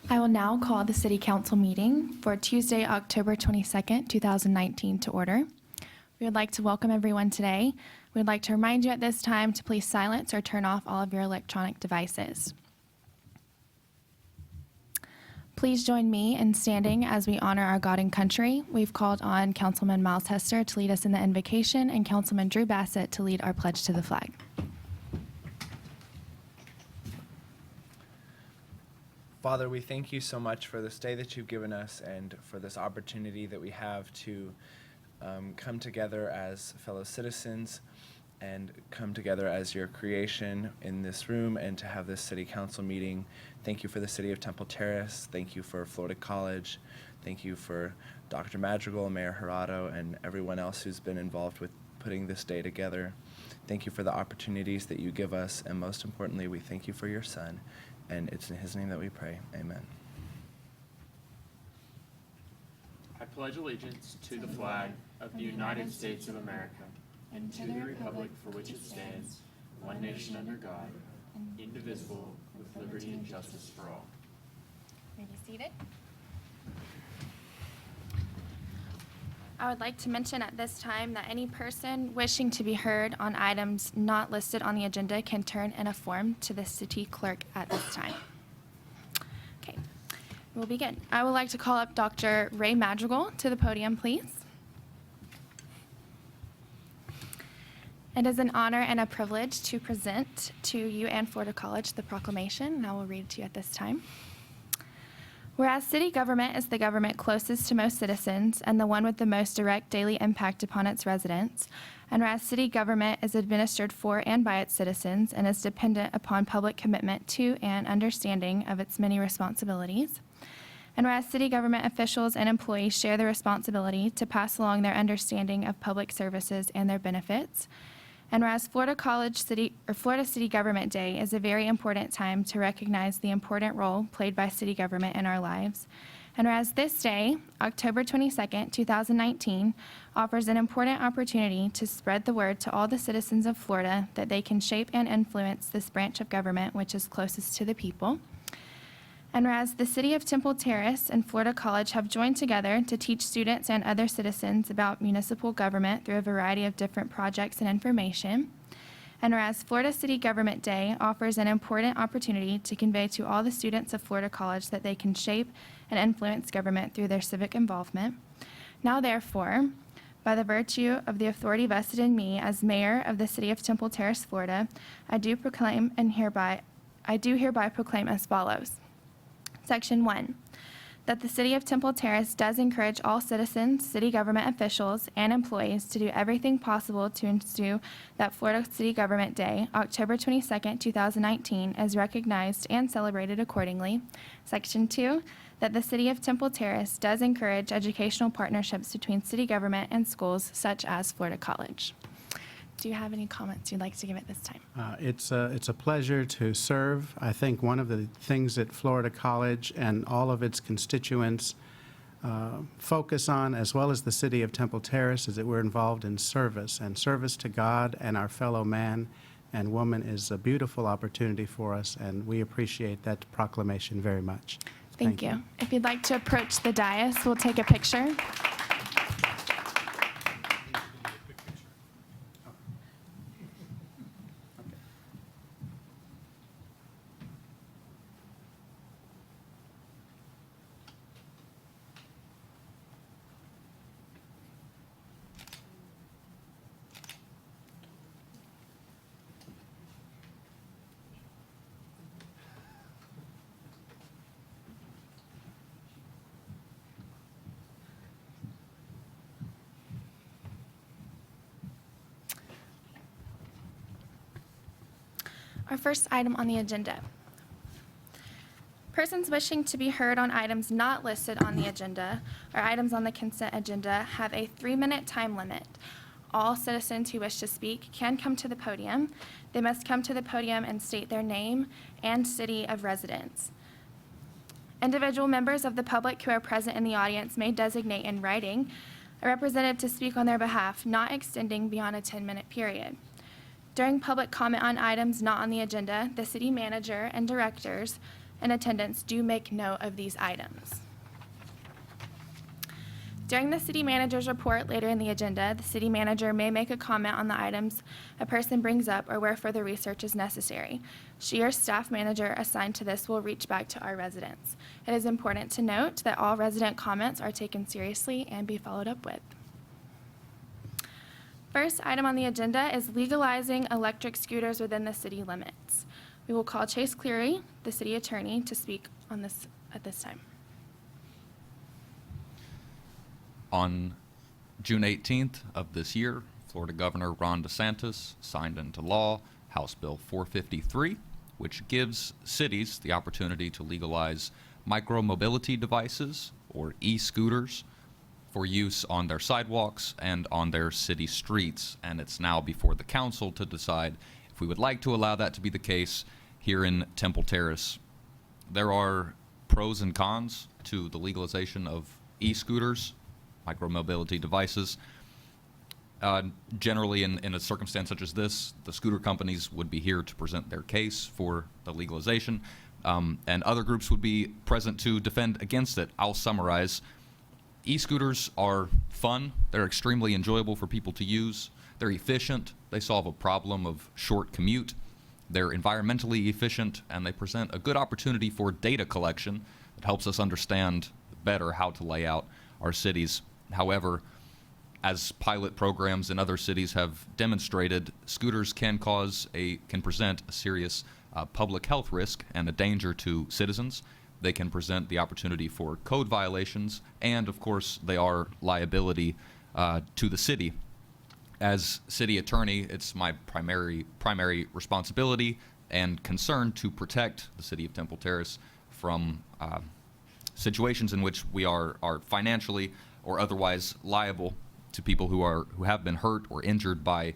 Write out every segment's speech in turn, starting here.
I will now call the City Council meeting for Tuesday, October 22nd, 2019 to order. We would like to welcome everyone today. We would like to remind you at this time to please silence or turn off all of your electronic devices. Please join me in standing as we honor our God and country. We've called on Councilman Miles Hester to lead us in the invocation and Councilman Drew Bassett to lead our pledge to the flag. Father, we thank you so much for this day that you've given us and for this opportunity that we have to come together as fellow citizens and come together as your creation in this room and to have this city council meeting. Thank you for the city of Temple Terrace. Thank you for Florida College. Thank you for Dr. Madrigal, Mayor Jurado, and everyone else who's been involved with putting this day together. Thank you for the opportunities that you give us, and most importantly, we thank you for your son. And it's in his name that we pray. Amen. I pledge allegiance to the flag of the United States of America and to the republic for which it stands, one nation under God, indivisible, with liberty and justice for all. May be seated. I would like to mention at this time that any person wishing to be heard on items not listed on the agenda can turn in a form to the city clerk at this time. Okay, we'll begin. I would like to call up Dr. Ray Madrigal to the podium, please. It is an honor and a privilege to present to you and Florida College the proclamation, and I will read it to you at this time. Whereas city government is the government closest to most citizens and the one with the most direct daily impact upon its residents, and whereas city government is administered for and by its citizens and is dependent upon public commitment to and understanding of its many responsibilities, and whereas city government officials and employees share the responsibility to pass along their understanding of public services and their benefits, and whereas Florida City Government Day is a very important time to recognize the important role played by city government in our lives, and whereas this day, October 22nd, 2019, offers an important opportunity to spread the word to all the citizens of Florida that they can shape and influence this branch of government which is closest to the people. And whereas the City of Temple Terrace and Florida College have joined together to teach students and other citizens about municipal government through a variety of different projects and information. And whereas Florida City Government Day offers an important opportunity to convey to all the students of Florida College that they can shape and influence government through their civic involvement. Now therefore, by the virtue of the authority vested in me as mayor of the City of Temple Terrace, Florida, I do hereby proclaim as follows. Section 1, that the City of Temple Terrace does encourage all citizens, city government officials, and employees to do everything possible to ensure that Florida City Government Day, October 22nd, 2019, is recognized and celebrated accordingly. Section 2, that the City of Temple Terrace does encourage educational partnerships between city government and schools such as Florida College. Do you have any comments you'd like to give at this time? It's a pleasure to serve. I think one of the things that Florida College and all of its constituents focus on, as well as the city of Temple Terrace, is that we're involved in service, and service to God and our fellow man and woman is a beautiful opportunity for us, and we appreciate that proclamation very much. Thank you. If you'd like to approach the dais, we'll take a picture. Our first item on the agenda. Persons wishing to be heard on items not listed on the agenda or items on the consent agenda have a 3-minute time limit. All citizens who wish to speak can come to the podium. They must come to the podium and state their name and city of residence. Individual members of the public who are present in the audience may designate in writing a representative to speak on their behalf, not extending beyond a 10-minute period. During public comment on items not on the agenda, the city manager and directors in attendance do make note of these items. During the city manager's report later in the agenda, the city manager may make a comment on the items a person brings up or where further research is necessary. She or staff manager assigned to this will reach back to our residents. It is important to note that all resident comments are taken seriously and be followed up with. First item on the agenda is legalizing electric scooters within the city limits. We will call Chase Cleary, the city attorney, to speak on this at this time. On June 18th of this year, Florida Governor Ron DeSantis signed into law House Bill 453, which gives cities the opportunity to legalize micro-mobility devices, or e-scooters, for use on their sidewalks and on their city streets. And it's now before the council to decide if we would like to allow that to be the case here in Temple Terrace. There are pros and cons to the legalization of e-scooters, micro-mobility devices. Generally, in a circumstance such as this, the scooter companies would be here to present their case for the legalization, and other groups would be present to defend against it. I'll summarize. E-scooters are fun. They're extremely enjoyable for people to use. They're efficient. They solve a problem of short commute. They're environmentally efficient, and they present a good opportunity for data collection that helps us understand better how to lay out our cities. However, as pilot programs in other cities have demonstrated, scooters can present a serious public health risk and a danger to citizens. They can present the opportunity for code violations, and of course, they are liability to the city. As city attorney, it's my primary responsibility and concern to protect the city of Temple Terrace from situations in which we are financially or otherwise liable to people who have been hurt or injured by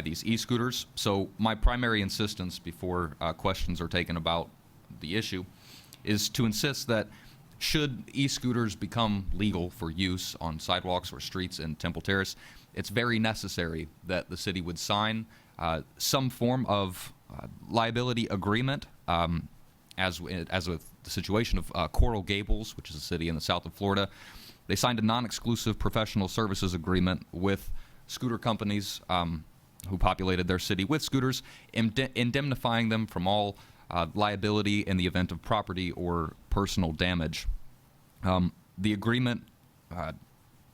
these e-scooters. So my primary insistence before questions are taken about the issue is to insist that should e-scooters become legal for use on sidewalks or streets in Temple Terrace, it's very necessary that the city would sign some form of liability agreement, as with the situation of Coral Gables, which is a city in the south of Florida. They signed a non-exclusive professional services agreement with scooter companies who populated their city with scooters, indemnifying them from all liability in the event of property or personal damage. The agreement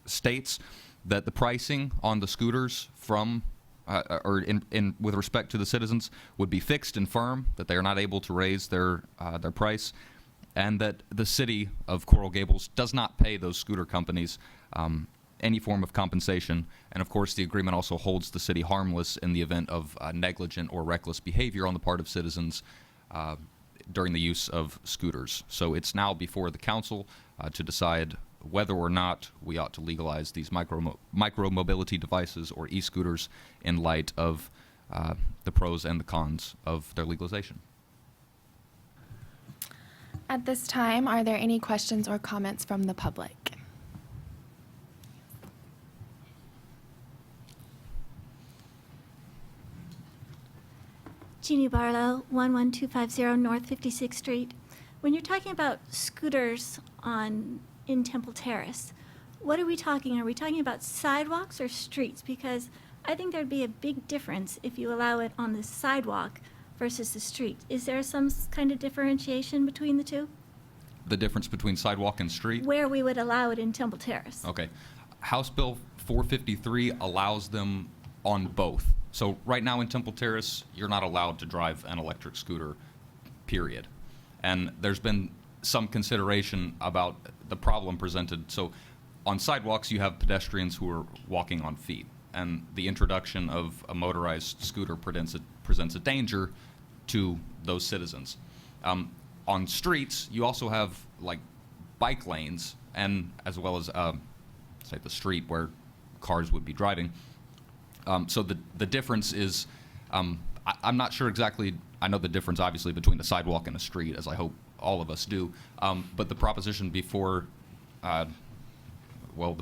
states that the pricing on the scooters from with respect to the citizens would be fixed and firm, that they are not able to raise their price, and that the city of Coral Gables does not pay those scooter companies any form of compensation. And of course, the agreement also holds the city harmless in the event of negligent or reckless behavior on the part of citizens during the use of scooters. So it's now before the council to decide whether or not we ought to legalize these micro-mobility devices or e-scooters in light of the pros and the cons of their legalization. At this time, are there any questions or comments from the public? Jeannie Barlow, 11250 North 56th Street. When you're talking about scooters in Temple Terrace, what are we talking? Are we talking about sidewalks or streets? Because I think there'd be a big difference if you allow it on the sidewalk versus the street. Is there some kind of differentiation between the two? The difference between sidewalk and street? Where we would allow it in Temple Terrace. Okay. House Bill 453 allows them on both. So right now in Temple Terrace, you're not allowed to drive an electric scooter, period. And there's been some consideration about the problem presented. So on sidewalks, you have pedestrians who are walking on feet, and the introduction of a motorized scooter presents a danger to those citizens. On streets, you also have like bike lanes, and as well as say the street where cars would be driving. So the difference is, I'm not sure exactly. I know the difference obviously between a sidewalk and a street, as I hope all of us do. But the proposition before, the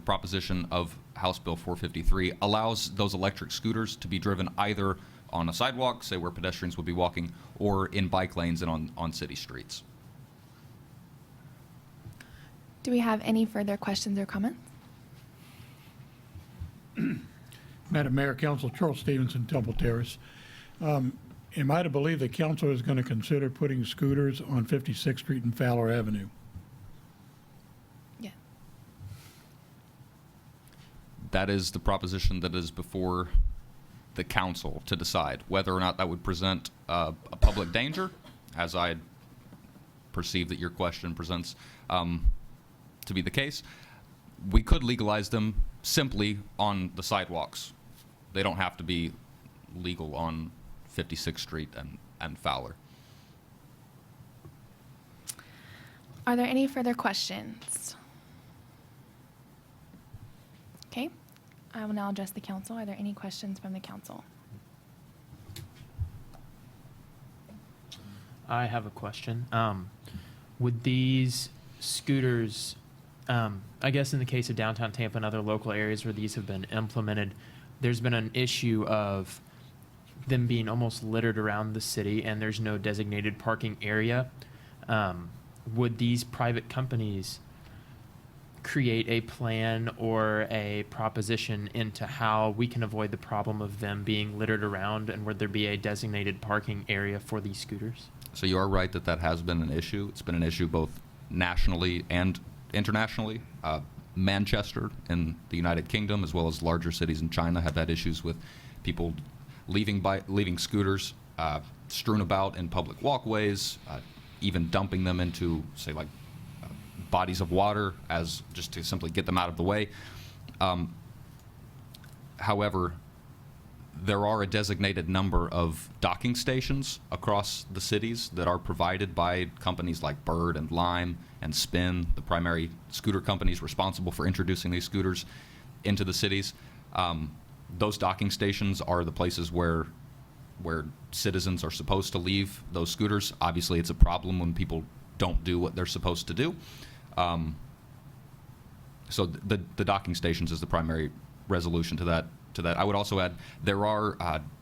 proposition of House Bill 453 allows those electric scooters to be driven either on a sidewalk, say where pedestrians would be walking, or in bike lanes and on city streets. Do we have any further questions or comments? Madam Mayor, Council, Charles Stevenson, Temple Terrace. Am I to believe the council is going to consider putting scooters on 56th Street and Fowler Avenue? Yeah. That is the proposition that is before the council to decide whether or not that would present a public danger, as I perceive that your question presents to be the case. We could legalize them simply on the sidewalks. They don't have to be legal on 56th Street and Fowler. Are there any further questions? Okay, I will now address the council. Are there any questions from the council? I have a question. Would these scooters, I guess in the case of downtown Tampa and other local areas where these have been implemented, there's been an issue of them being almost littered around the city and there's no designated parking area. Would these private companies create a plan or a proposition into how we can avoid the problem of them being littered around, and would there be a designated parking area for these scooters? So you are right that that has been an issue. It's been an issue both nationally and internationally. Manchester in the United Kingdom, as well as larger cities in China, have had issues with people leaving scooters strewn about in public walkways, even dumping them into, say, like bodies of water as just to simply get them out of the way. However, there are a designated number of docking stations across the cities that are provided by companies like Bird and Lime and Spin, the primary scooter companies responsible for introducing these scooters into the cities. Those docking stations are the places where citizens are supposed to leave those scooters. Obviously, it's a problem when people don't do what they're supposed to do. So the docking stations is the primary resolution to that. I would also add there are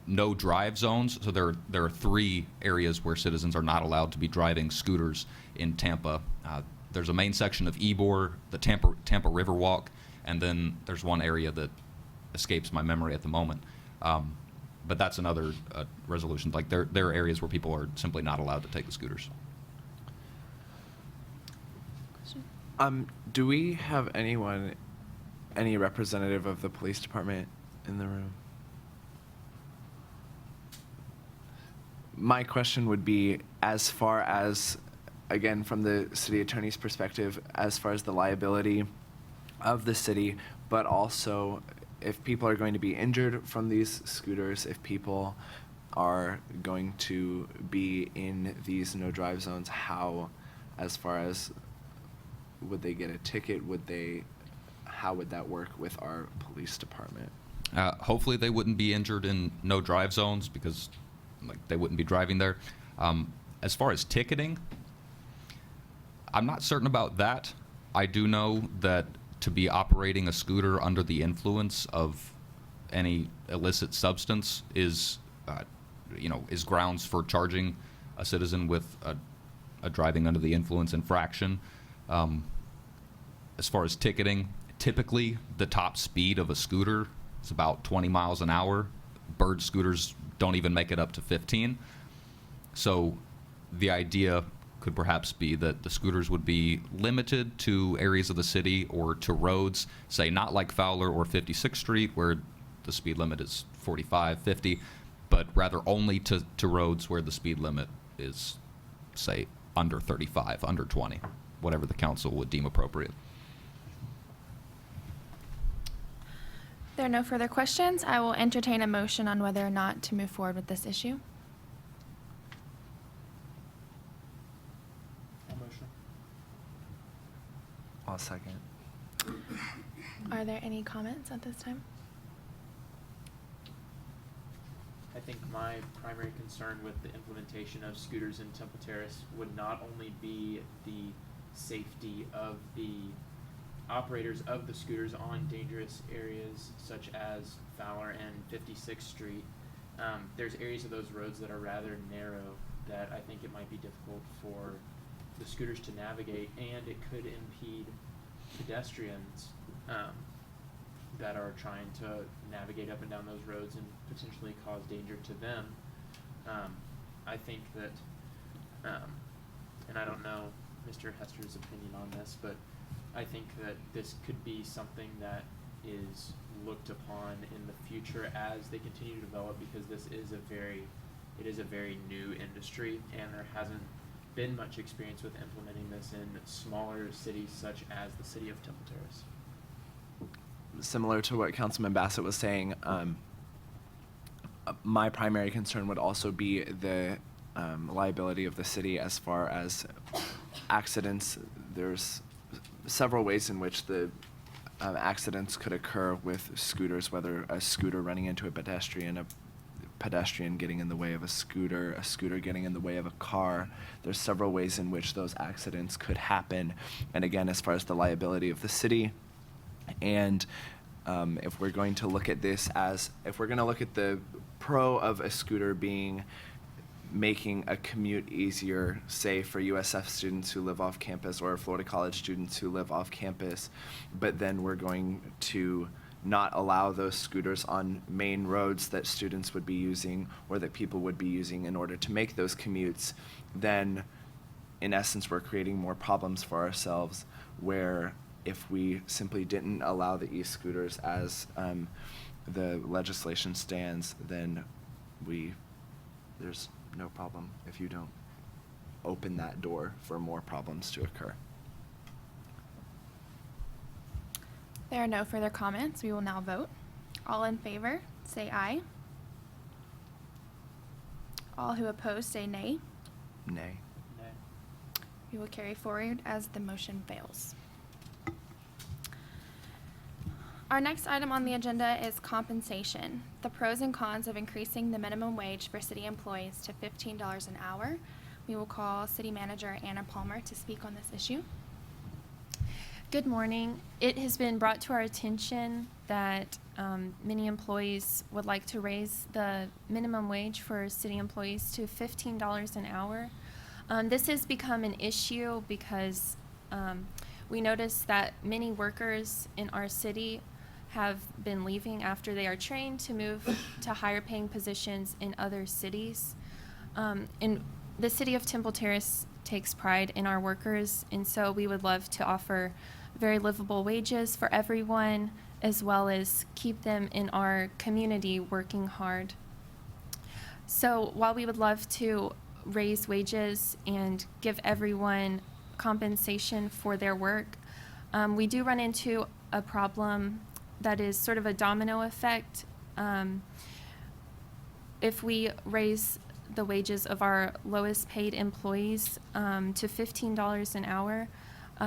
no drive zones. So there are 3 areas where citizens are not allowed to be driving scooters in Tampa. There's a main section of Ybor, the Tampa Riverwalk, and then there's one area that escapes my memory at the moment. But that's another resolution. Like there are areas where people are simply not allowed to take the scooters. Do we have any representative of the police department in the room? My question would be, as far as, again, from the city attorney's perspective, as far as the liability of the city, but also if people are going to be injured from these scooters, if people are going to be in these no drive zones, how, as far as, would they get a ticket? How would that work with our police department? Hopefully they wouldn't be injured in no drive zones because they wouldn't be driving there. As far as ticketing, I'm not certain about that. I do know that to be operating a scooter under the influence of any illicit substance is grounds for charging a citizen with a driving under the influence infraction. As far as ticketing, typically the top speed of a scooter is about 20 miles an hour. Bird scooters don't even make it up to 15. So the idea could perhaps be that the scooters would be limited to areas of the city or to roads, say not like Fowler or 56th Street where the speed limit is 45, 50, but rather only to roads where the speed limit is, say, under 35, under 20, whatever the council would deem appropriate. There are no further questions. I will entertain a motion on whether or not to move forward with this issue. I'll second. Are there any comments at this time? I think my primary concern with the implementation of scooters in Temple Terrace would not only be the safety of the operators of the scooters on dangerous areas such as Fowler and 56th Street. There's areas of those roads that are rather narrow that I think it might be difficult for the scooters to navigate, and it could impede pedestrians that are trying to navigate up and down those roads and potentially cause danger to them. I think that, and I don't know Mr. Hester's opinion on this, but I think that this could be something that is looked upon in the future as they continue to develop, because it is a very new industry, and there hasn't been much experience with implementing this in smaller cities such as the city of Temple Terrace. Similar to what Councilman Bassett was saying, my primary concern would also be the liability of the city as far as accidents. There's several ways in which the accidents could occur with scooters, whether a scooter running into a pedestrian getting in the way of a scooter getting in the way of a car. There's several ways in which those accidents could happen. And again, as far as the liability of the city, and if we're going to look at this as, if we're going to look at the pro of a scooter being making a commute easier, say for USF students who live off campus or Florida College students who live off campus, but then we're going to not allow those scooters on main roads that students would be using or that people would be using in order to make those commutes, then in essence we're creating more problems for ourselves, where if we simply didn't allow the e-scooters as the legislation stands, then there's no problem if you don't open that door for more problems to occur. There are no further comments. We will now vote. All in favor, say aye. All who oppose, say nay. Nay. We will carry forward as the motion fails. Our next item on the agenda is compensation. The pros and cons of increasing the minimum wage for city employees to $15 an hour. We will call City Manager Anna Palmer to speak on this issue. Good morning. It has been brought to our attention that many employees would like to raise the minimum wage for city employees to $15 an hour. This has become an issue because we noticed that many workers in our city have been leaving after they are trained to move to higher paying positions in other cities. And the city of Temple Terrace takes pride in our workers, and so we would love to offer very livable wages for everyone, as well as keep them in our community working hard. So while we would love to raise wages and give everyone compensation for their work, we do run into a problem that is sort of a domino effect. If we raise the wages of our lowest paid employees to $15 an hour,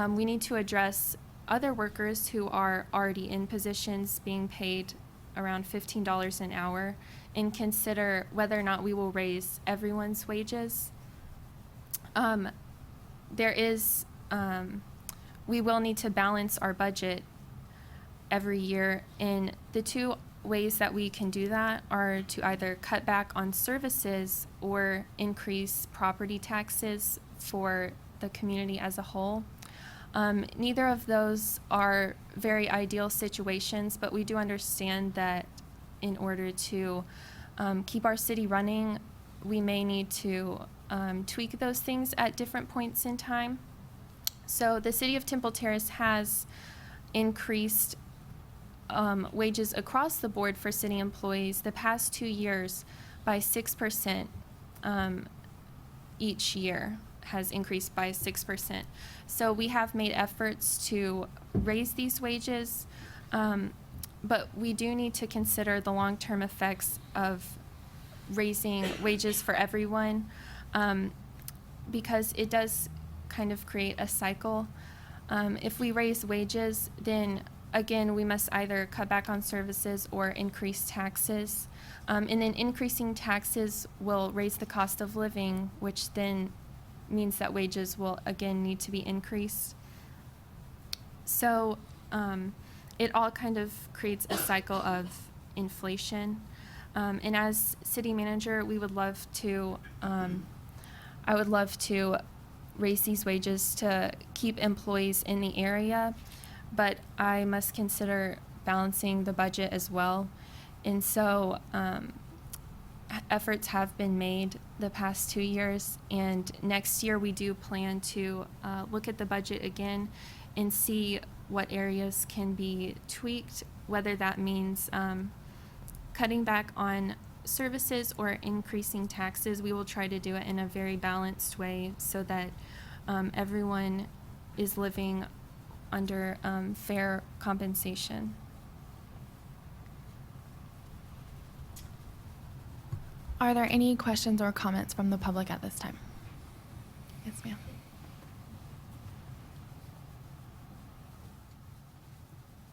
we need to address other workers who are already in positions being paid around $15 an hour and consider whether or not we will raise everyone's wages. We will need to balance our budget every year, and the two ways that we can do that are to either cut back on services or increase property taxes for the community as a whole. Neither of those are very ideal situations, but we do understand that in order to keep our city running, we may need to tweak those things at different points in time. So the city of Temple Terrace has increased wages across the board for city employees the past 2 years by 6%. Each year has increased by 6%. So we have made efforts to raise these wages, but we do need to consider the long-term effects of raising wages for everyone, because it does kind of create a cycle. If we raise wages, then again, we must either cut back on services or increase taxes. And then increasing taxes will raise the cost of living, which then means that wages will again need to be increased. So it all kind of creates a cycle of inflation. And as city manager, we would love to, I would love to raise these wages to keep employees in the area. but I must consider balancing the budget as well. And so efforts have been made the past 2 years, and next year we do plan to look at the budget again and see what areas can be tweaked, whether that means cutting back on services or increasing taxes. We will try to do it in a very balanced way so that everyone is living under fair compensation. Are there any questions or comments from the public at this time? Yes, ma'am.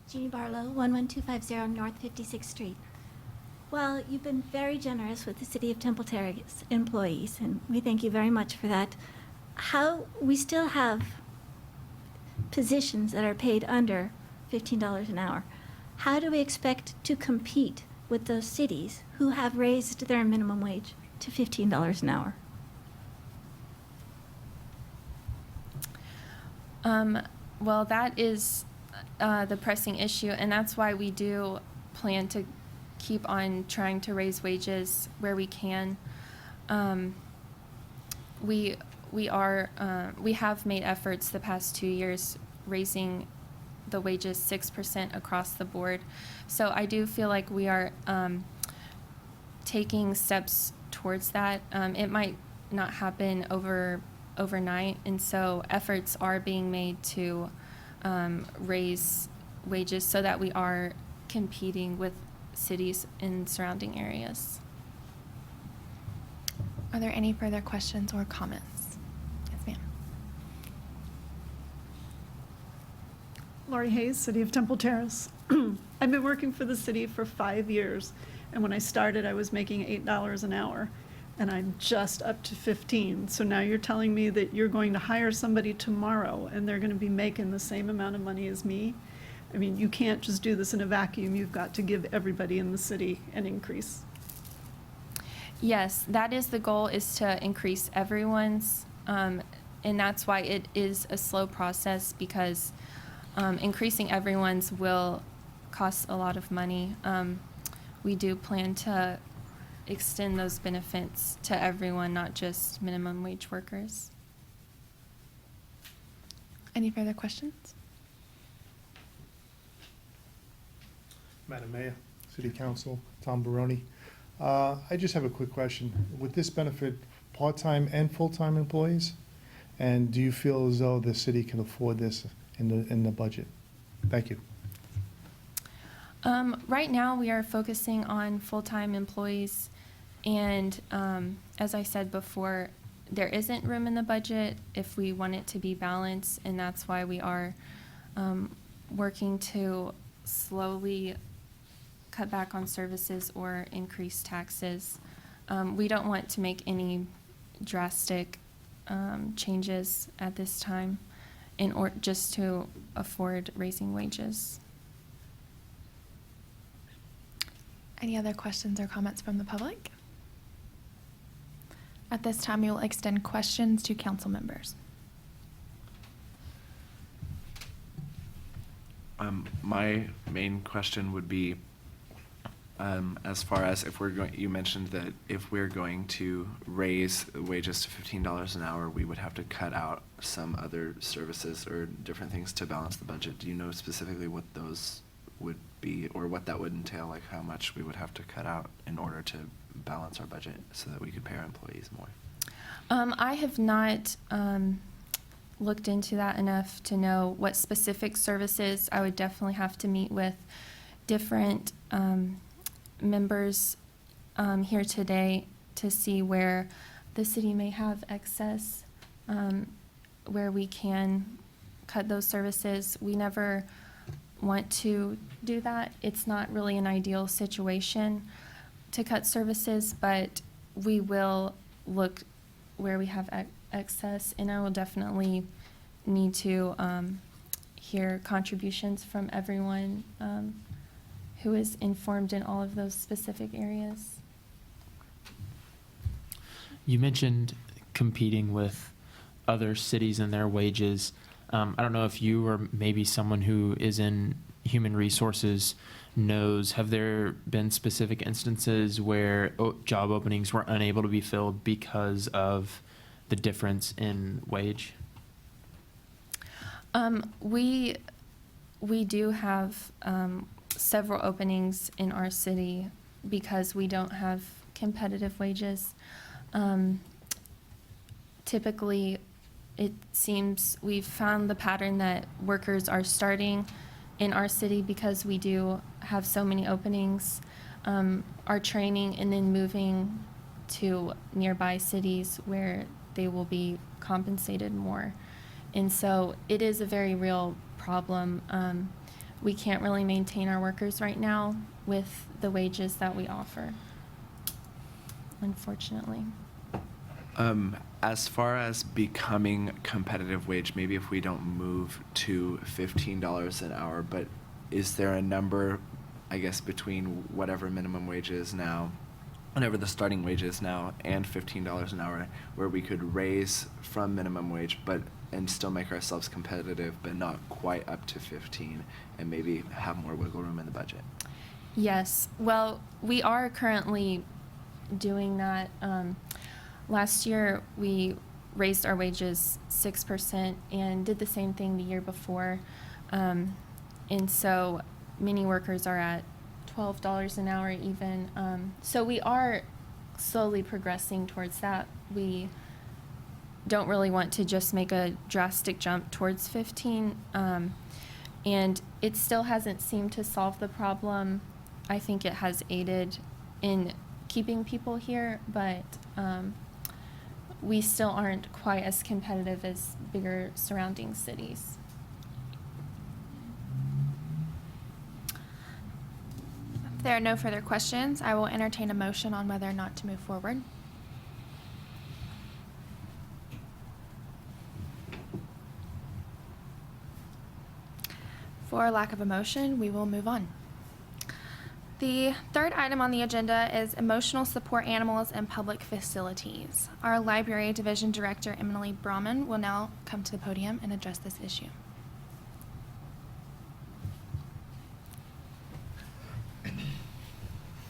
Jeannie Barlow, 11250 North 56th Street. Well, you've been very generous with the City of Temple Terrace employees, and we thank you very much for that. We still have positions that are paid under $15 an hour. How do we expect to compete with those cities who have raised their minimum wage to $15 an hour? Well, that is the pressing issue, and that's why we do plan to keep on trying to raise wages where we can. We have made efforts the past 2 years raising the wages 6% across the board. So I do feel like we are taking steps towards that. It might not happen overnight, and so efforts are being made to raise wages so that we are competing with cities in surrounding areas. Are there any further questions or comments? Yes, ma'am. Lori Hayes, City of Temple Terrace. I've been working for the city for 5 years, and when I started, I was making $8 an hour, and I'm just up to 15. So now you're telling me that you're going to hire somebody tomorrow, and they're going to be making the same amount of money as me? I mean, you can't just do this in a vacuum. You've got to give everybody in the city an increase. Yes, that is the goal, is to increase everyone's, and that's why it is a slow process, because increasing everyone's will cost a lot of money. We do plan to extend those benefits to everyone, not just minimum wage workers. Any further questions? Madam Mayor, City Council, Tom Baroni. I just have a quick question. Would this benefit part-time and full-time employees? And do you feel as though the city can afford this in the budget? Thank you. Right now, we are focusing on full-time employees, and as I said before, there isn't room in the budget if we want it to be balanced, and that's why we are working to slowly cut back on services or increase taxes. We don't want to make any drastic changes at this time just to afford raising wages. Any other questions or comments from the public? At this time, we will extend questions to council members. My main question would be, as far as if we're going, you mentioned that if we're going to raise wages to $15 an hour, we would have to cut out some other services or different things to balance the budget. Do you know specifically what those would be, or what that would entail, like how much we would have to cut out in order to balance our budget so that we could pay our employees more? I have not looked into that enough to know what specific services. I would definitely have to meet with different members here today to see where the city may have excess, where we can cut those services. We never want to do that. It's not really an ideal situation to cut services, but we will look where we have excess, and I will definitely need to hear contributions from everyone who is informed in all of those specific areas. You mentioned competing with other cities and their wages. I don't know if you or maybe someone who is in human resources knows, have there been specific instances where job openings were unable to be filled because of the difference in wage? We do have several openings in our city because we don't have competitive wages. Typically, it seems we've found the pattern that workers are starting in our city because we do have so many openings, are training and then moving to nearby cities where they will be compensated more. And so it is a very real problem. We can't really maintain our workers right now with the wages that we offer, unfortunately. As far as becoming competitive wage, maybe if we don't move to $15 an hour, but is there a number, I guess, between whatever minimum wage is now, whatever the starting wage is now, and $15 an hour, where we could raise from minimum wage, and still make ourselves competitive, but not quite up to 15, and maybe have more wiggle room in the budget? Yes. Well, we are currently doing that. Last year, we raised our wages 6% and did the same thing the year before. And so many workers are at $12 an hour even. So we are slowly progressing towards that. We don't really want to just make a drastic jump towards 15. And it still hasn't seemed to solve the problem. I think it has aided in keeping people here, but we still aren't quite as competitive as bigger surrounding cities. If there are no further questions, I will entertain a motion on whether or not to move forward. For lack of a motion, we will move on. The third item on the agenda is emotional support animals in public facilities. Our Library Division Director, Emily Brahman, will now come to the podium and address this issue.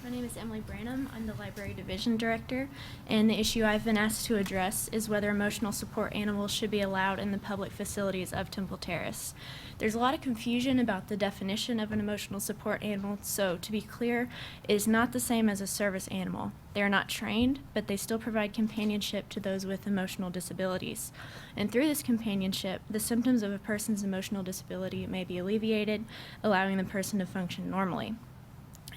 My name is Emily Branham. I'm the Library Division Director, and the issue I've been asked to address is whether emotional support animals should be allowed in the public facilities of Temple Terrace. There's a lot of confusion about the definition of an emotional support animal, so to be clear, it is not the same as a service animal. They are not trained, but they still provide companionship to those with emotional disabilities. And through this companionship, the symptoms of a person's emotional disability may be alleviated, allowing the person to function normally.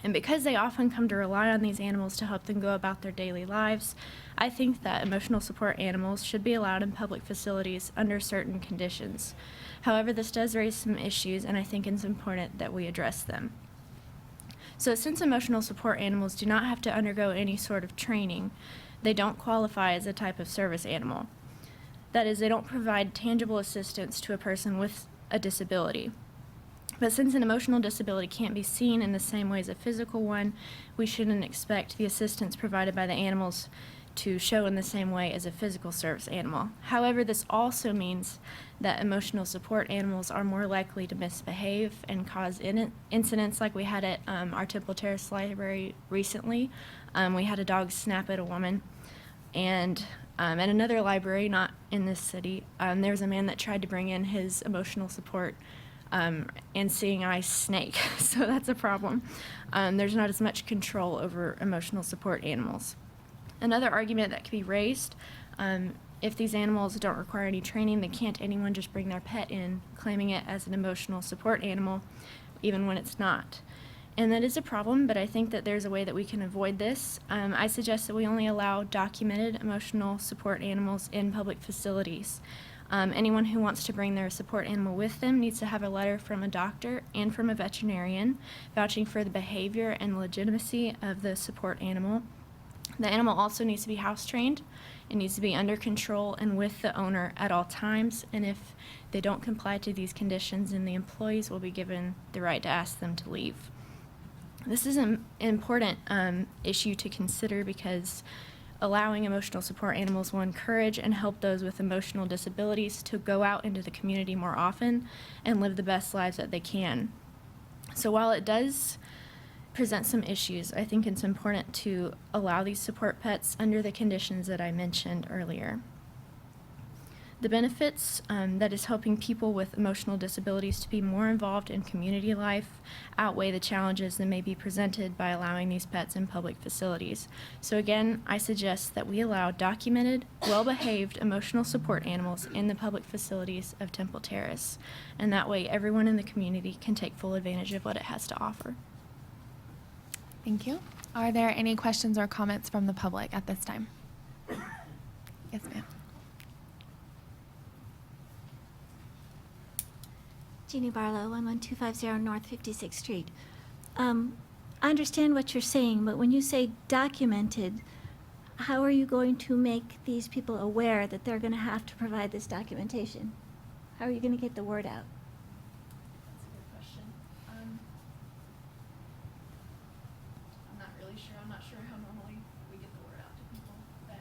And because they often come to rely on these animals to help them go about their daily lives, I think that emotional support animals should be allowed in public facilities under certain conditions. However, this does raise some issues, and I think it's important that we address them. So since emotional support animals do not have to undergo any sort of training, they don't qualify as a type of service animal. That is, they don't provide tangible assistance to a person with a disability. But since an emotional disability can't be seen in the same way as a physical one, we shouldn't expect the assistance provided by the animals to show in the same way as a physical service animal. However, this also means that emotional support animals are more likely to misbehave and cause incidents like we had at our Temple Terrace Library recently. We had a dog snap at a woman. And at another library, not in this city, there was a man that tried to bring in his emotional support and seeing eye snake. So that's a problem. There's not as much control over emotional support animals. Another argument that could be raised, if these animals don't require any training, then can't anyone just bring their pet in, claiming it as an emotional support animal, even when it's not? And that is a problem, but I think that there's a way that we can avoid this. I suggest that we only allow documented emotional support animals in public facilities. Anyone who wants to bring their support animal with them needs to have a letter from a doctor and from a veterinarian vouching for the behavior and legitimacy of the support animal. The animal also needs to be house trained. It needs to be under control and with the owner at all times. And if they don't comply to these conditions, then the employees will be given the right to ask them to leave. This is an important issue to consider because allowing emotional support animals will encourage and help those with emotional disabilities to go out into the community more often and live the best lives that they can. So while it does present some issues, I think it's important to allow these support pets under the conditions that I mentioned earlier. The benefits that is helping people with emotional disabilities to be more involved in community life outweigh the challenges that may be presented by allowing these pets in public facilities. So again, I suggest that we allow documented, well-behaved emotional support animals in the public facilities of Temple Terrace. And that way everyone in the community can take full advantage of what it has to offer. Thank you. Are there any questions or comments from the public at this time? Yes, ma'am. Jeannie Barlow, 11250 North 56th Street. I understand what you're saying, but when you say documented, how are you going to make these people aware that they're going to have to provide this documentation? How are you going to get the word out? That's a good question. I'm not really sure. I'm not sure how normally we get the word out to people, but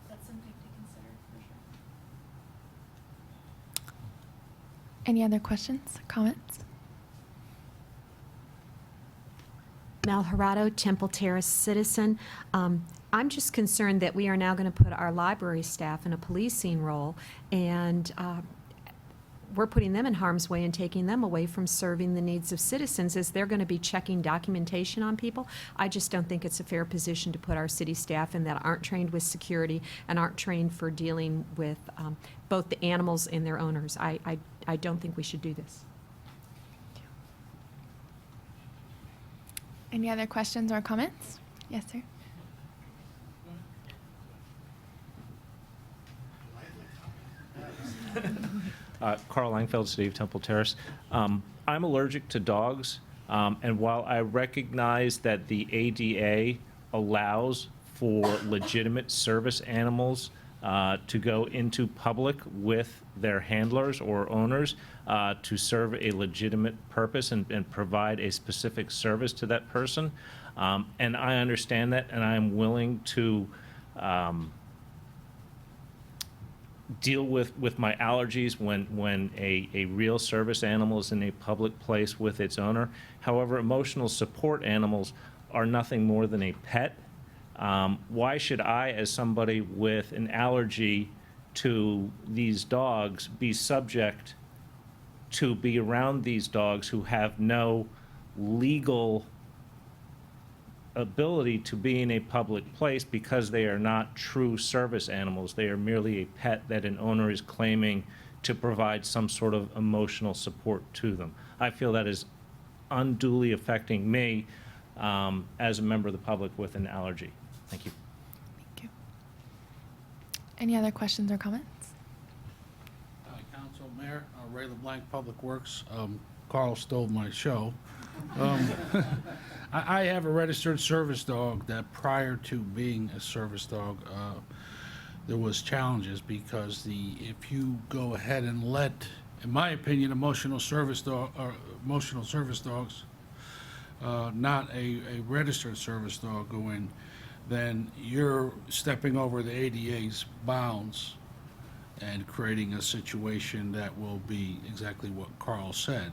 that's something to consider for sure. Any other questions, comments? Mel Gerardo, Temple Terrace citizen. I'm just concerned that we are now going to put our library staff in a policing role, and we're putting them in harm's way and taking them away from serving the needs of citizens as they're going to be checking documentation on people. I just don't think it's a fair position to put our city staff in that aren't trained with security and aren't trained for dealing with both the animals and their owners. I don't think we should do this. Any other questions or comments? Yes, sir. Carl Langfeld, City of Temple Terrace. I'm allergic to dogs, and while I recognize that the ADA allows for legitimate service animals to go into public with their handlers or owners to serve a legitimate purpose and provide a specific service to that person. And I understand that, and I'm willing to deal with my allergies when a real service animal is in a public place with its owner. However, emotional support animals are nothing more than a pet. Why should I, as somebody with an allergy to these dogs, be subject to be around these dogs who have no legal ability to be in a public place because they are not true service animals? They are merely a pet that an owner is claiming to provide some sort of emotional support to them. I feel that is unduly affecting me as a member of the public with an allergy. Thank you. Thank you. Any other questions or comments? Council, Mayor, Ray LeBlanc, Public Works. Carl stole my show. I have a registered service dog that prior to being a service dog, there was challenges because if you go ahead and let, in my opinion, emotional service dogs, not a registered service dog go in, then you're stepping over the ADA's bounds and creating a situation that will be exactly what Carl said.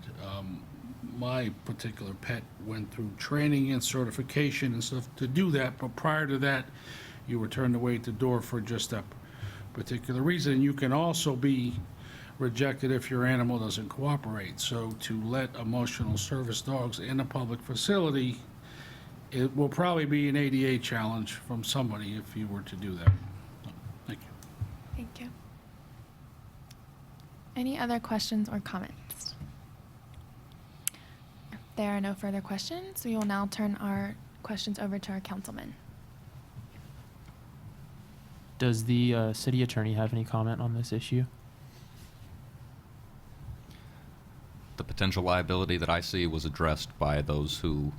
My particular pet went through training and certification and stuff to do that, but prior to that, you were turned away at the door for just that particular reason. You can also be rejected if your animal doesn't cooperate. So to let emotional service dogs in a public facility, it will probably be an ADA challenge from somebody if you were to do that. Thank you. Thank you. Any other questions or comments? If there are no further questions, we will now turn our questions over to our councilman. Does the city attorney have any comment on this issue? The potential liability that I see was addressed by those who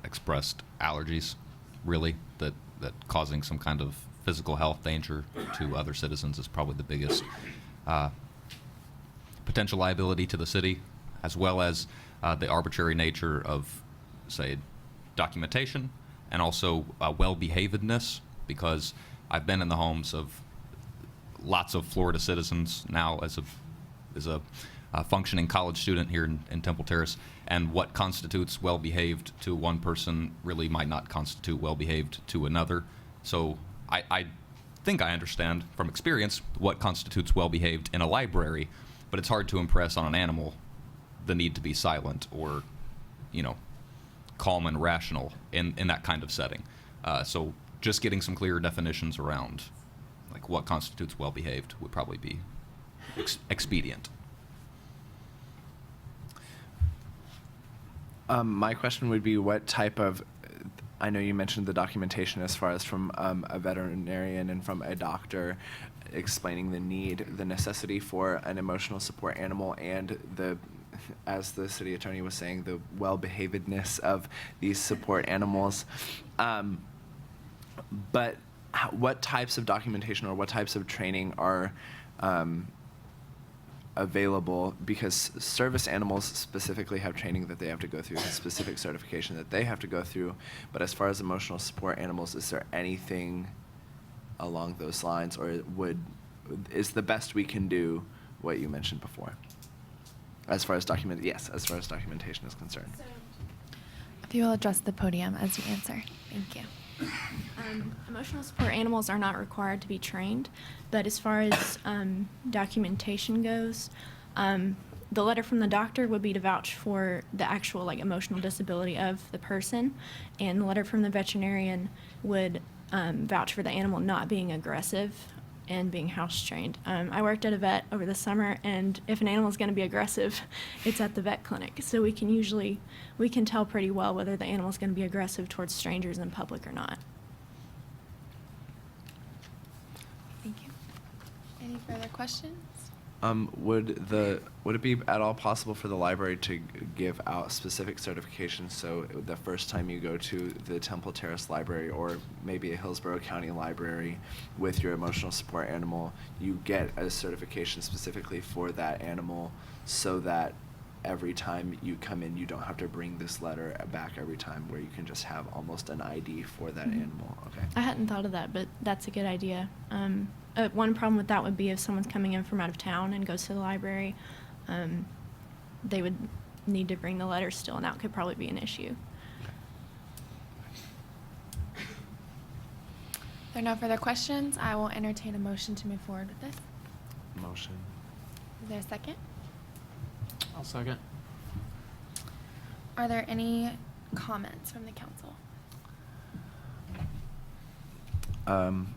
expressed allergies, really, that causing some kind of physical health danger to other citizens is probably the biggest potential liability to the city, as well as the arbitrary nature of, say, documentation and also well-behavedness, because I've been in the homes of lots of Florida citizens now as a functioning college student here in Temple Terrace, and what constitutes well-behaved to one person really might not constitute well-behaved to another. So I think I understand from experience what constitutes well-behaved in a library, but it's hard to impress on an animal the need to be silent or, calm and rational in that kind of setting. So just getting some clearer definitions around like what constitutes well-behaved would probably be expedient. My question would be, what type of, I know you mentioned the documentation as far as from a veterinarian and from a doctor explaining the necessity for an emotional support animal, and as the city attorney was saying, the well-behavedness of these support animals. But what types of documentation or what types of training are available? Because service animals specifically have training that they have to go through, specific certification that they have to go through. But as far as emotional support animals, is there anything along those lines, or is the best we can do what you mentioned before? As far as documentation is concerned. If you will address the podium as you answer. Thank you. Emotional support animals are not required to be trained, but as far as documentation goes, the letter from the doctor would be to vouch for the actual emotional disability of the person, and the letter from the veterinarian would vouch for the animal not being aggressive and being house trained. I worked at a vet over the summer, and if an animal is going to be aggressive, it's at the vet clinic. So we can tell pretty well whether the animal is going to be aggressive towards strangers in public or not. Thank you. Any further questions? Would it be at all possible for the library to give out specific certifications, so the first time you go to the Temple Terrace Library or maybe a Hillsborough County library with your emotional support animal, you get a certification specifically for that animal, so that every time you come in, you don't have to bring this letter back every time, where you can just have almost an ID for that animal? Okay. I hadn't thought of that, but that's a good idea. One problem with that would be if someone's coming in from out of town and goes to the library, they would need to bring the letter still, and that could probably be an issue. If there are no further questions, I will entertain a motion to move forward with this. Motion. Is there a second? I'll second. Are there any comments from the council?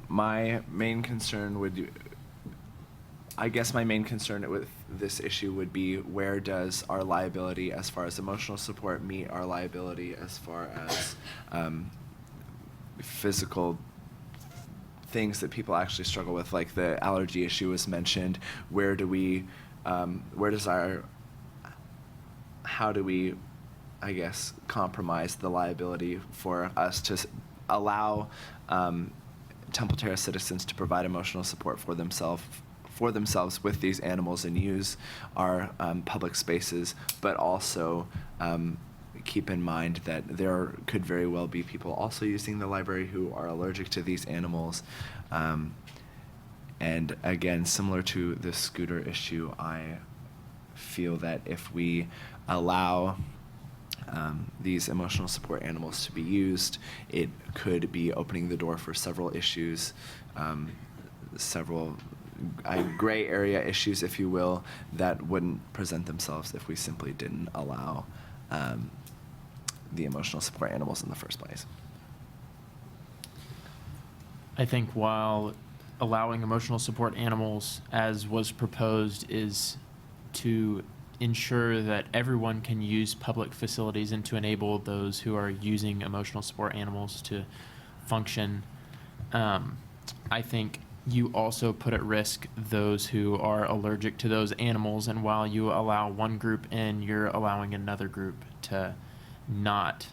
My main concern with this issue would be, where does our liability as far as emotional support meet our liability as far as physical things that people actually struggle with, like the allergy issue was mentioned. How do we, I guess, compromise the liability for us to allow Temple Terrace citizens to provide emotional support for themselves with these animals and use our public spaces, but also keep in mind that there could very well be people also using the library who are allergic to these animals. And again, similar to the scooter issue, I feel that if we allow these emotional support animals to be used, it could be opening the door for several issues, several gray area issues, if you will, that wouldn't present themselves if we simply didn't allow the emotional support animals in the first place. I think while allowing emotional support animals, as was proposed, is to ensure that everyone can use public facilities and to enable those who are using emotional support animals to function, I think you also put at risk those who are allergic to those animals, and while you allow one group in, you're allowing another group to not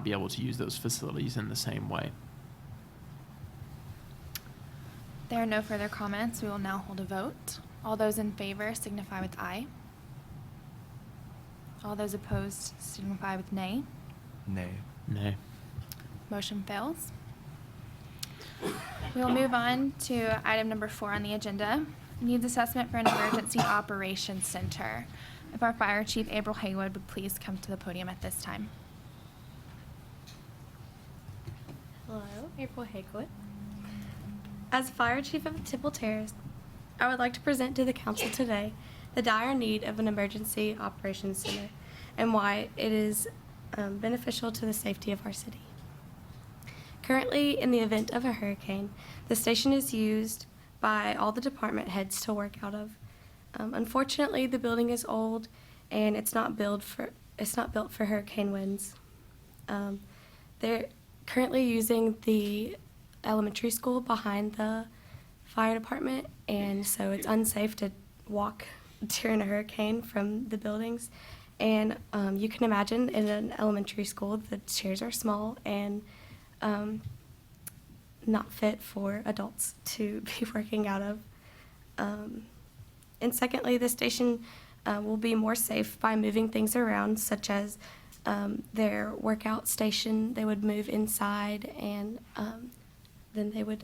be able to use those facilities in the same way. There are no further comments. We will now hold a vote. All those in favor signify with aye. All those opposed signify with nay. Nay. Nay. Motion fails. We will move on to item number 4 on the agenda, needs assessment for an emergency operations center. If our Fire Chief April Haywood would please come to the podium at this time. Hello, April Haywood. As Fire Chief of Temple Terrace, I would like to present to the council today the dire need of an emergency operations center and why it is beneficial to the safety of our city. Currently, in the event of a hurricane, the station is used by all the department heads to work out of. Unfortunately, the building is old and it's not built for hurricane winds. They're currently using the elementary school behind the fire department, and so it's unsafe to walk during a hurricane from the buildings. And you can imagine in an elementary school, the chairs are small and not fit for adults to be working out of. And secondly, the station will be more safe by moving things around, such as their workout station. They would move inside, and then they would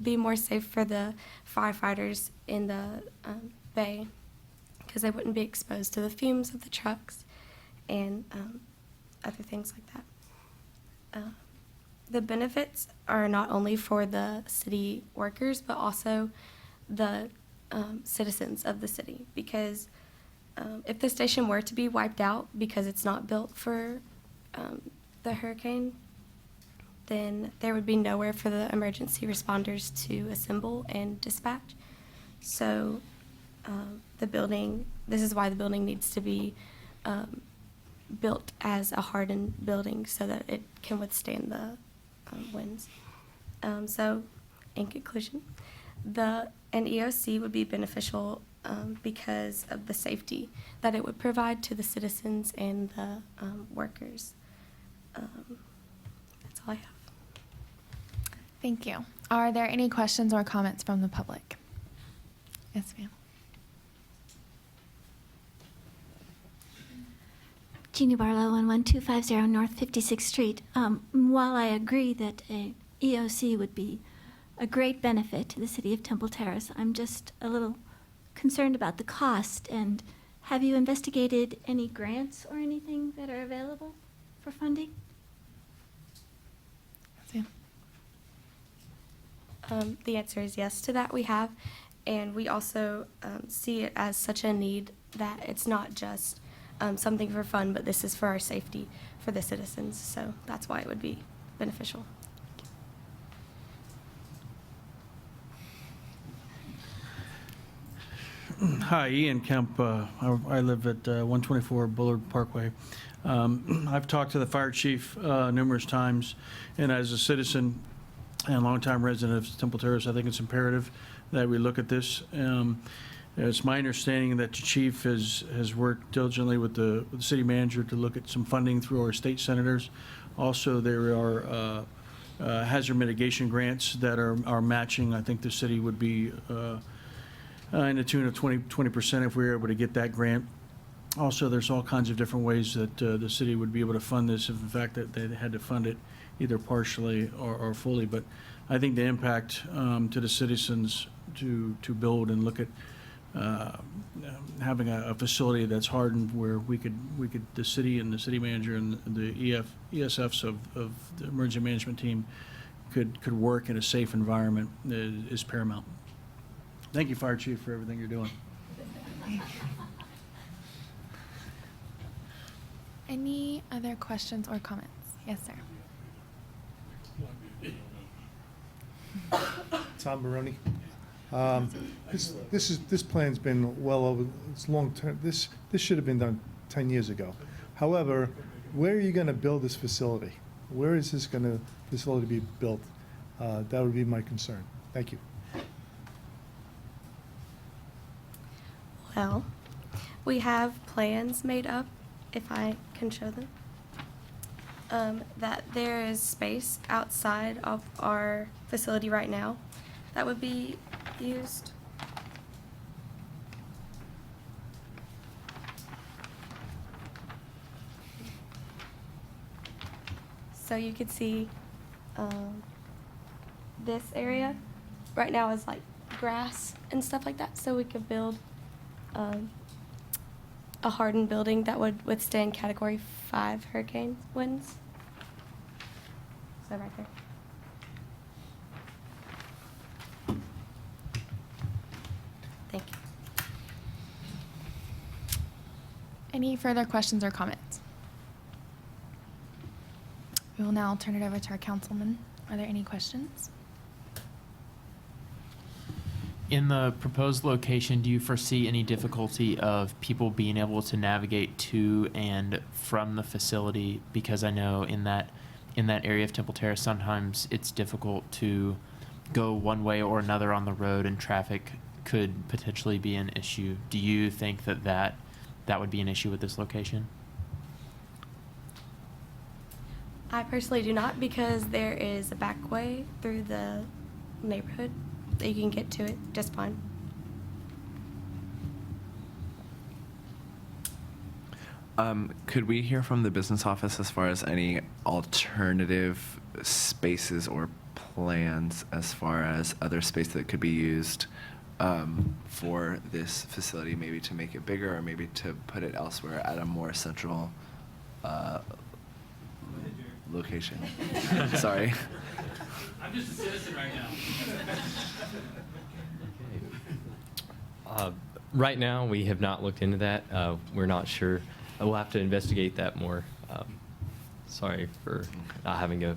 be more safe for the firefighters in the bay, because they wouldn't be exposed to the fumes of the trucks and other things like that. The benefits are not only for the city workers, but also the citizens of the city, because if the station were to be wiped out because it's not built for the hurricane, then there would be nowhere for the emergency responders to assemble and dispatch. So this is why the building needs to be built as a hardened building so that it can withstand the winds. So in conclusion, an EOC would be beneficial because of the safety that it would provide to the citizens and the workers. That's all I have. Thank you. Are there any questions or comments from the public? Yes, ma'am. Jeannie Barlow, 11250 North 56th Street. While I agree that a EOC would be a great benefit to the city of Temple Terrace, I'm just a little concerned about the cost. And have you investigated any grants or anything that are available for funding? Yes, ma'am. The answer is yes to that, we have. And we also see it as such a need that it's not just something for fun, but this is for our safety for the citizens. So that's why it would be beneficial. Hi, Ian Kemp. I live at 124 Bullard Parkway. I've talked to the fire chief numerous times, and as a citizen and longtime resident of Temple Terrace, I think it's imperative that we look at this. It's my understanding that the chief has worked diligently with the city manager to look at some funding through our state senators. Also, there are hazard mitigation grants that are matching. I think the city would be in the tune of 20% if we were able to get that grant. Also, there's all kinds of different ways that the city would be able to fund this if in fact that they had to fund it either partially or fully. But I think the impact to the citizens to build and look at having a facility that's hardened where we could the city and the city manager and the ESFs of the emergency management team could work in a safe environment is paramount. Thank you, Fire Chief, for everything you're doing. Any other questions or comments? Yes, sir. Tom Baroni. This plan's been well over, it's long term. This should have been done 10 years ago. However, where are you going to build this facility? Where is this facility be built? That would be my concern. Thank you. Well, we have plans made up, if I can show them, that there is space outside of our facility right now that would be used. So you could see this area right now is like grass and stuff like that, so we could build a hardened building that would withstand Category 5 hurricane winds. So right there. Thank you. Any further questions or comments? We will now turn it over to our councilman. Are there any questions? In the proposed location, do you foresee any difficulty of people being able to navigate to and from the facility? Because I know in that area of Temple Terrace, sometimes it's difficult to go one way or another on the road, and traffic could potentially be an issue. Do you think that would be an issue with this location? I personally do not, because there is a back way through the neighborhood that you can get to it just fine. Could we hear from the business office as far as any alternative spaces or plans as far as other space that could be used for this facility, maybe to make it bigger or maybe to put it elsewhere at a more central location? Sorry. I'm just a citizen right now. Right now, we have not looked into that. We're not sure. We'll have to investigate that more. Sorry for not having a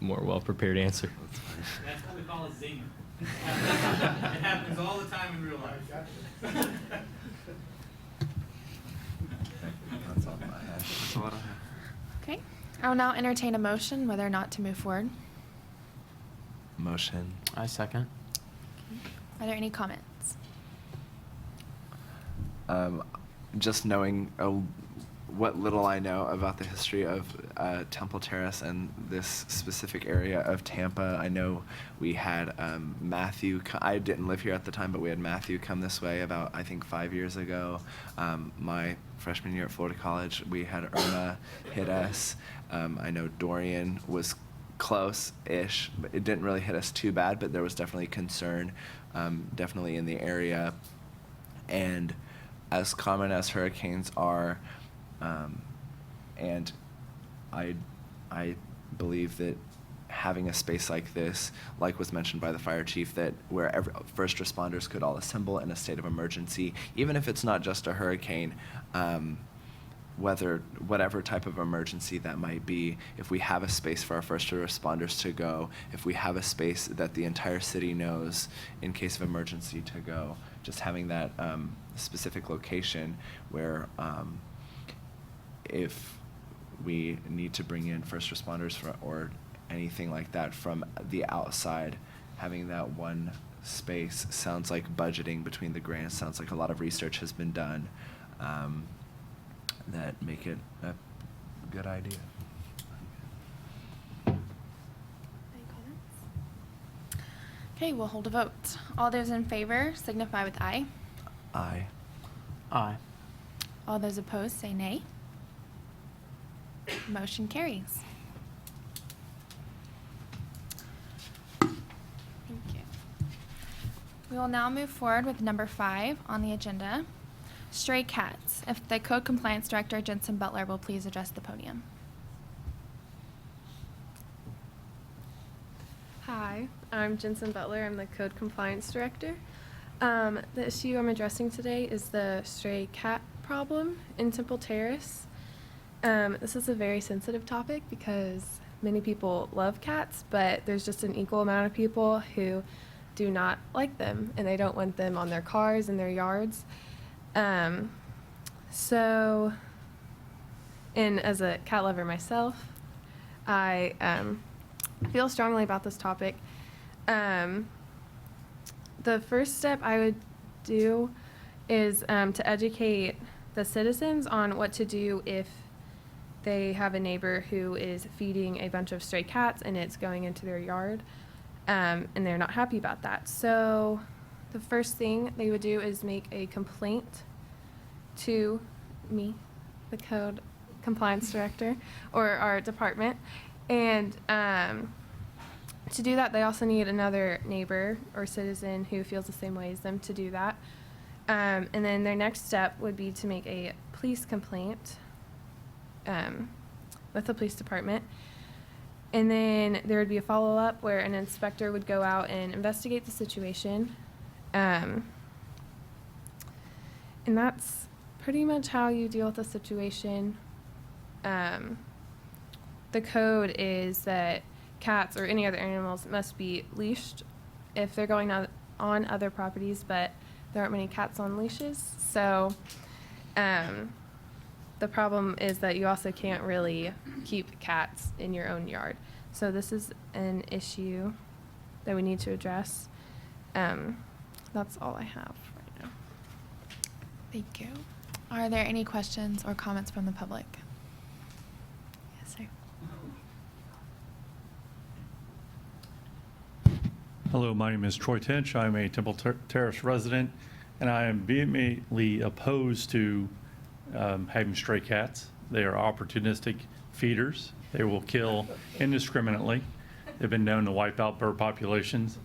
more well-prepared answer. That's what we call a zinger. It happens all the time in real life. That's all I have. That's all I have. Okay. I will now entertain a motion whether or not to move forward. Motion. I second. Are there any comments? Just knowing what little I know about the history of Temple Terrace and this specific area of Tampa, I know we had Matthew. I didn't live here at the time, but we had Matthew come this way about, I think, 5 years ago. My freshman year at Florida College, we had Irma hit us. I know Dorian was close-ish, but it didn't really hit us too bad, but there was definitely concern, definitely in the area. And as common as hurricanes are, and I believe that having a space like this, like was mentioned by the fire chief, that where first responders could all assemble in a state of emergency, even if it's not just a hurricane, whatever type of emergency that might be, if we have a space for our first responders to go, if we have a space that the entire city knows in case of emergency to go, just having that specific location where if we need to bring in first responders or anything like that from the outside, having that one space sounds like budgeting between the grants, sounds like a lot of research has been done that make it a good idea. Any comments? Okay, we'll hold a vote. All those in favor signify with aye. Aye. Aye. All those opposed say nay. Motion carries. Thank you. We will now move forward with number 5 on the agenda, stray cats. If the Code Compliance Director, Jensen Butler, will please address the podium. Hi, I'm Jensen Butler. I'm the Code Compliance Director. The issue I'm addressing today is the stray cat problem in Temple Terrace. This is a very sensitive topic because many people love cats, but there's just an equal amount of people who do not like them, and they don't want them on their cars and their yards. And as a cat lover myself, I feel strongly about this topic. The first step I would do is to educate the citizens on what to do if they have a neighbor who is feeding a bunch of stray cats and it's going into their yard, and they're not happy about that. So the first thing they would do is make a complaint to me, the Code Compliance Director, or our department, and to do that, they also need another neighbor or citizen who feels the same way as them to do that. And then their next step would be to make a police complaint with the police department. And then there would be a follow-up where an inspector would go out and investigate the situation. And that's pretty much how you deal with the situation. The code is that cats or any other animals must be leashed if they're going on other properties, but there aren't many cats on leashes. So the problem is that you also can't really keep cats in your own yard. So this is an issue that we need to address. That's all I have right now. Thank you. Are there any questions or comments from the public? Yes, sir. Hello, my name is Troy Tinch. I'm a Temple Terrace resident, and I am vehemently opposed to having stray cats. They are opportunistic feeders. They will kill indiscriminately. They've been known to wipe out bird populations,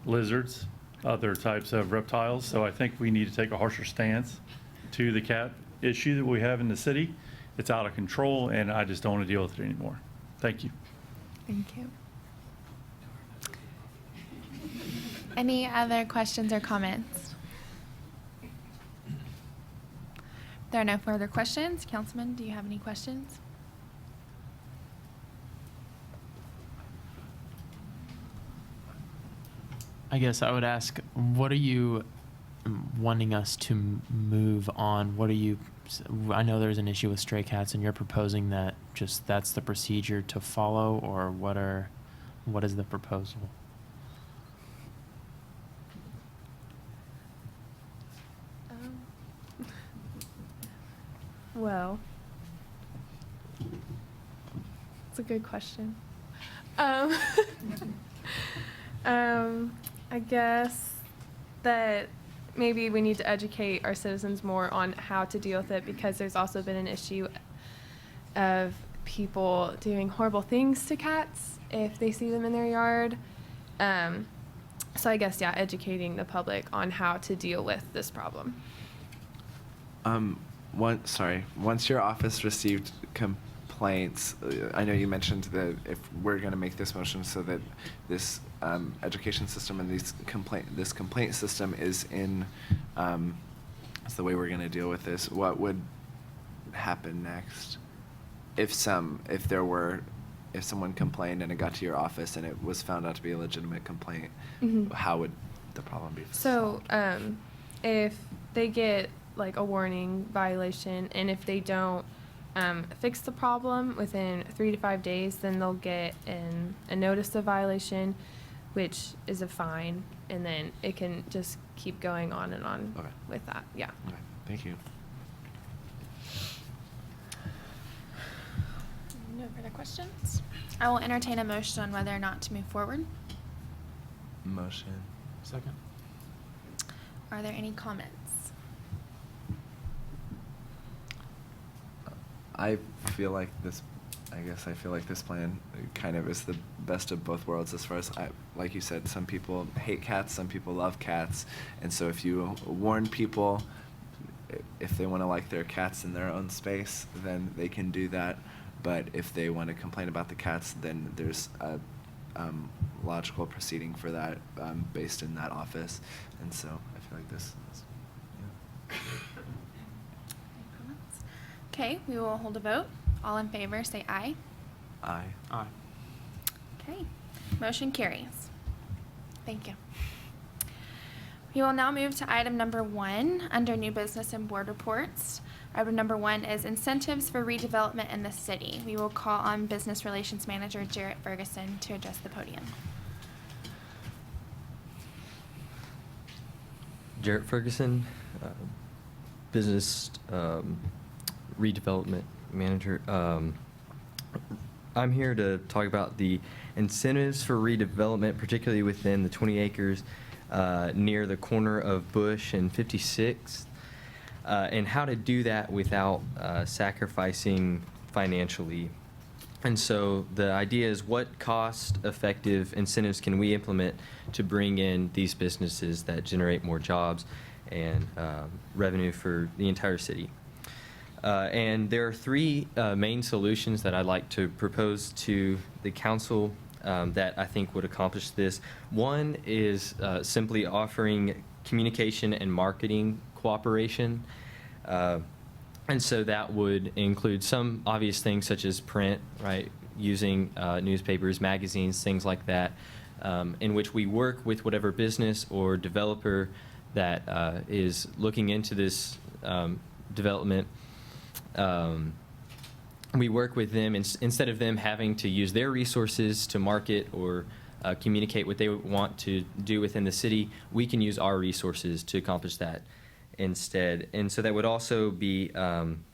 lizards, other types of reptiles. So I think we need to take a harsher stance to the cat issue that we have in the city. It's out of control, and I just don't want to deal with it anymore. Thank you. Thank you. Any other questions or comments? There are no further questions. Councilman, do you have any questions? I guess I would ask, what are you wanting us to move on? What are you, I know there's an issue with stray cats, and you're proposing that just that's the procedure to follow, or what is the proposal? Well, it's a good question. I guess that maybe we need to educate our citizens more on how to deal with it, because there's also been an issue of people doing horrible things to cats if they see them in their yard. So I guess, yeah, educating the public on how to deal with this problem. Once your office received complaints, I know you mentioned that if we're going to make this motion so that this education system and this complaint system is in, is the way we're going to deal with this, what would happen next? If someone complained and it got to your office and it was found out to be a legitimate complaint, how would the problem be solved? So if they get like a warning violation, and if they don't fix the problem within 3 to 5 days, then they'll get a notice of violation, which is a fine, and then it can just keep going on and on with that. Yeah. Okay. Thank you. No further questions. I will entertain a motion on whether or not to move forward. Motion. Second. Are there any comments? I feel like this plan kind of is the best of both worlds as far as, like you said, some people hate cats, some people love cats. And so if you warn people, if they want to like their cats in their own space, then they can do that. But if they want to complain about the cats, then there's a logical proceeding for that based in that office. And so I feel like this is, yeah. Okay, we will hold a vote. All in favor, say aye. Aye. Aye. Okay, motion carries. Thank you. We will now move to item number 1 under new business and board reports. Item number 1 is incentives for redevelopment in the city. We will call on Business Relations Manager Jarrett Ferguson to address the podium. Jarrett Ferguson, Business Redevelopment Manager. I'm here to talk about the incentives for redevelopment, particularly within the 20 acres near the corner of Bush and 56th, and how to do that without sacrificing financially And so the idea is, what cost-effective incentives can we implement to bring in these businesses that generate more jobs and revenue for the entire city? And there are three main solutions that I'd like to propose to the council that I think would accomplish this. One is simply offering communication and marketing cooperation. And so that would include some obvious things such as print, right? Using newspapers, magazines, things like that, in which we work with whatever business or developer that is looking into this development. We work with them instead of them having to use their resources to market or communicate what they want to do within the city. We can use our resources to accomplish that instead. And so that would also be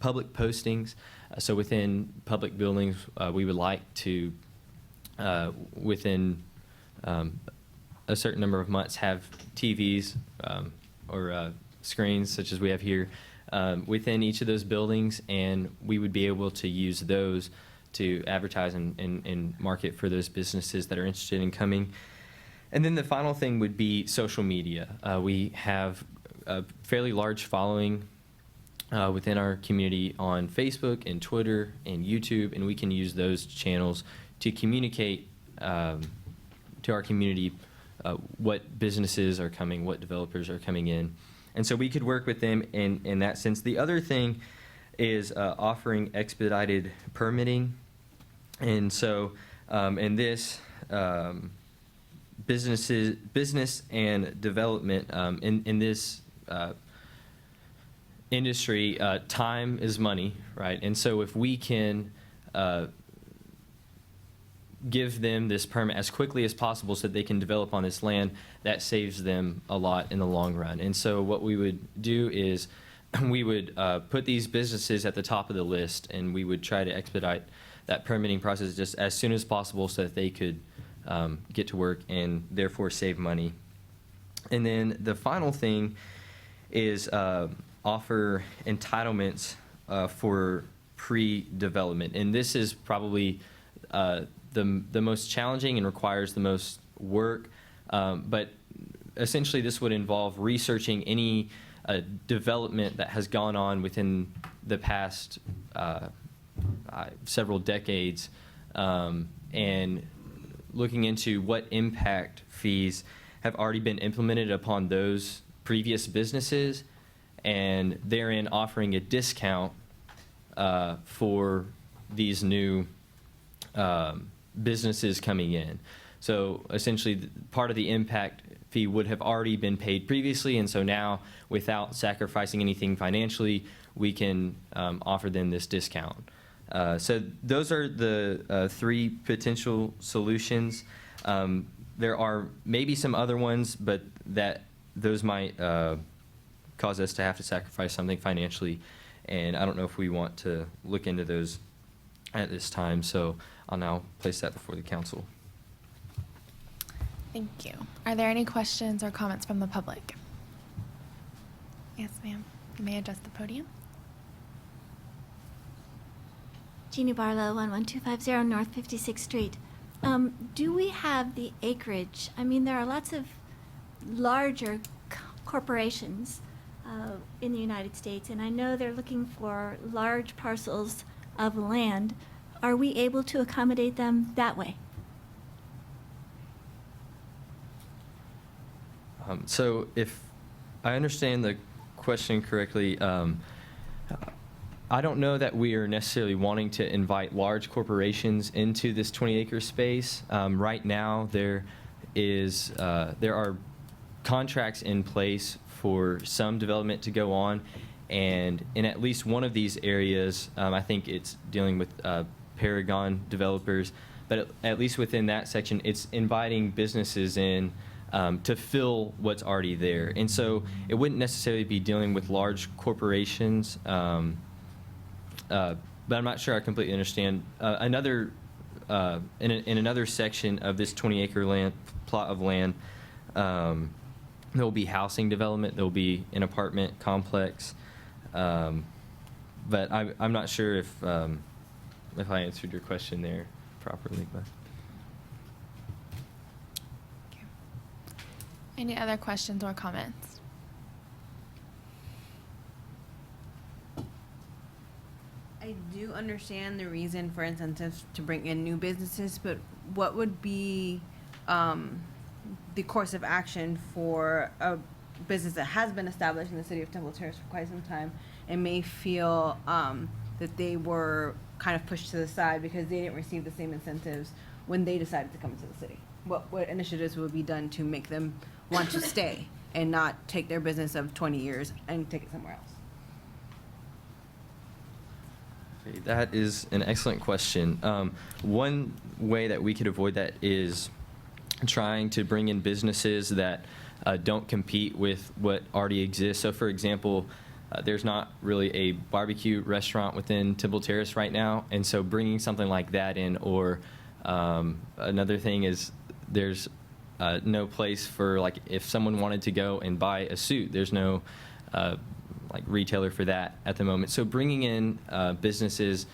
public postings. So within public buildings, we would like to, within a certain number of months, have TVs or screens such as we have here within each of those buildings, and we would be able to use those to advertise and market for those businesses that are interested in coming. And then the final thing would be social media. We have a fairly large following within our community on Facebook and Twitter and YouTube, and we can use those channels to communicate to our community what businesses are coming, what developers are coming in. And so we could work with them in that sense. The other thing is offering expedited permitting. And so in this business and development in this industry, time is money, right? And so if we can give them this permit as quickly as possible so that they can develop on this land, that saves them a lot in the long run. And so what we would do is we would put these businesses at the top of the list, and we would try to expedite that permitting process just as soon as possible so that they could get to work and therefore save money. And then the final thing is offer entitlements for pre-development. And this is probably the most challenging and requires the most work, but essentially this would involve researching any development that has gone on within the past several decades, and looking into what impact fees have already been implemented upon those previous businesses, and therein offering a discount for these new businesses coming in. So essentially part of the impact fee would have already been paid previously, and so now, without sacrificing anything financially, we can offer them this discount. So those are the three potential solutions. There are maybe some other ones, but those might cause us to have to sacrifice something financially, and I don't know if we want to look into those at this time, so I'll now place that before the council. Thank you. Are there any questions or comments from the public? Yes, ma'am. You may address the podium. Jeannie Barlow, 11250 North 56th Street. Do we have the acreage? I mean, there are lots of larger corporations in the United States, and I know they're looking for large parcels of land. Are we able to accommodate them that way? So if I understand the question correctly, I don't know that we are necessarily wanting to invite large corporations into this 20-acre space. Right now, there are contracts in place for some development to go on, and in at least one of these areas, I think it's dealing with Paragon developers, but at least within that section, it's inviting businesses in to fill what's already there. And so it wouldn't necessarily be dealing with large corporations, but I'm not sure I completely understand. In another section of this 20-acre plot of land, there will be housing development, there will be an apartment complex, but I'm not sure if if I answered your question there properly. But Any other questions or comments? I do understand the reason for incentives to bring in new businesses, but what would be the course of action for a business that has been established in the city of Temple Terrace for quite some time and may feel that they were kind of pushed to the side because they didn't receive the same incentives when they decided to come to the city? What initiatives would be done to make them want to stay and not take their business of 20 years and take it somewhere else? okay, that is an excellent question. One way that we could avoid that is trying to bring in businesses that don't compete with what already exists. So, for example, there's not really a barbecue restaurant within Temple Terrace right now, and so bringing something like that in, or another thing is there's no place for, like, if someone wanted to go and buy a suit, there's no like retailer for that at the moment. So bringing in businesses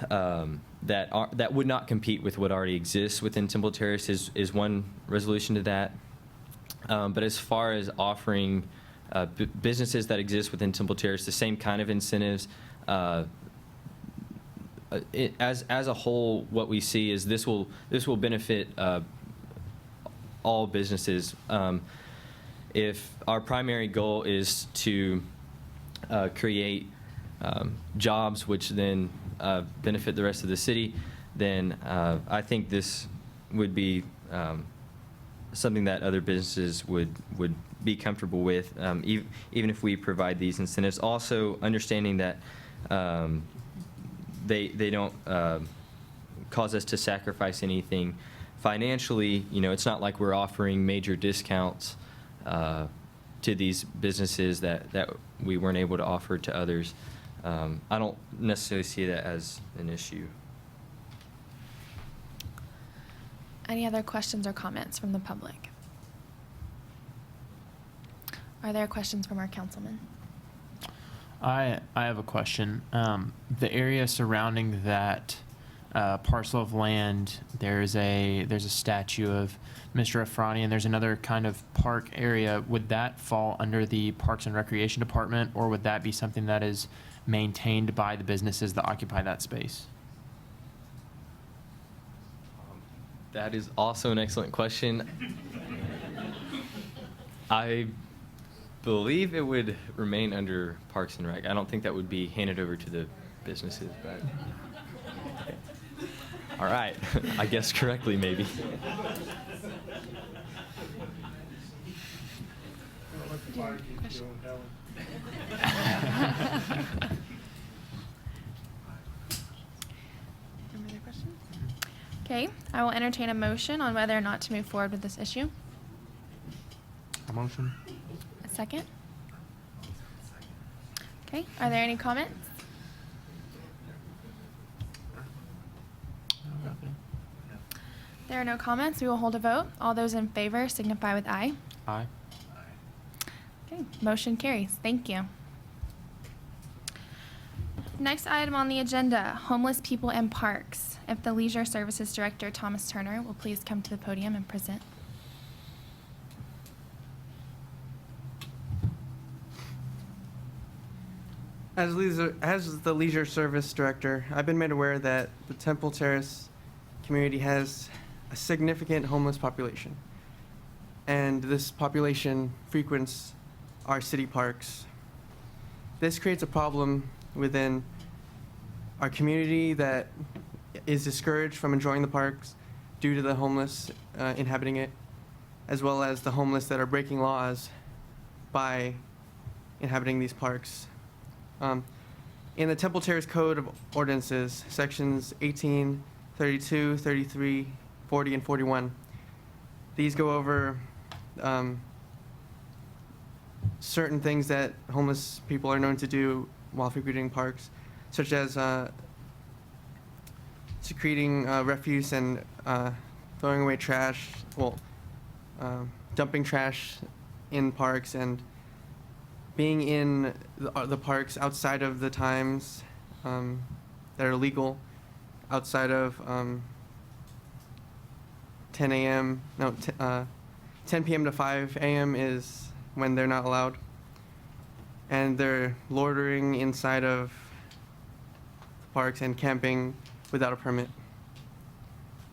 that would not compete with what already exists within Temple Terrace is one resolution to that. But as far as offering businesses that exist within Temple Terrace the same kind of incentives, as a whole, what we see is this will benefit all businesses. If our primary goal is to create jobs, which then benefit the rest of the city, then I think this would be something that other businesses would be comfortable with, even if we provide these incentives. Also, understanding that they don't cause us to sacrifice anything financially. You know, it's not like we're offering major discounts to these businesses that we weren't able to offer to others. I don't necessarily see that as an issue. Any other questions or comments from the public? Are there questions from our councilman? I have a question. The area surrounding that parcel of land, there's a statue of Mr. Afrani, and there's another kind of park area. Would that fall under the Parks and Recreation Department, or would that be something that is maintained by the businesses that occupy that space? That is also an excellent question. I believe it would remain under Parks and Rec. I don't think that would be handed over to the businesses, but okay. All right. I guess correctly, maybe. Okay, I will entertain a motion on whether or not to move forward with this issue. A motion. A second? Okay, are there any comments? There are no comments. We will hold a vote. All those in favor signify with aye. Aye. Okay, motion carries. Thank you. Next item on the agenda, homeless people and parks. If the Leisure Services Director, Thomas Turner, will please come to the podium and present. As the Leisure Service Director, I've been made aware that the Temple Terrace community has a significant homeless population, and this population frequents our city parks. This creates a problem within our community that is discouraged from enjoying the parks due to the homeless inhabiting it, as well as the homeless that are breaking laws by inhabiting these parks. In the Temple Terrace Code of Ordinances, sections 18, 32, 33, 40, and 41, these go over certain things that homeless people are known to do while frequenting parks, such as secreting refuse and throwing away trash, dumping trash in parks, and being in the parks outside of the times that that are legal outside of 10 a.m. No, 10 p.m. to 5 a.m. is when they're not allowed. And they're loitering inside of parks and camping without a permit.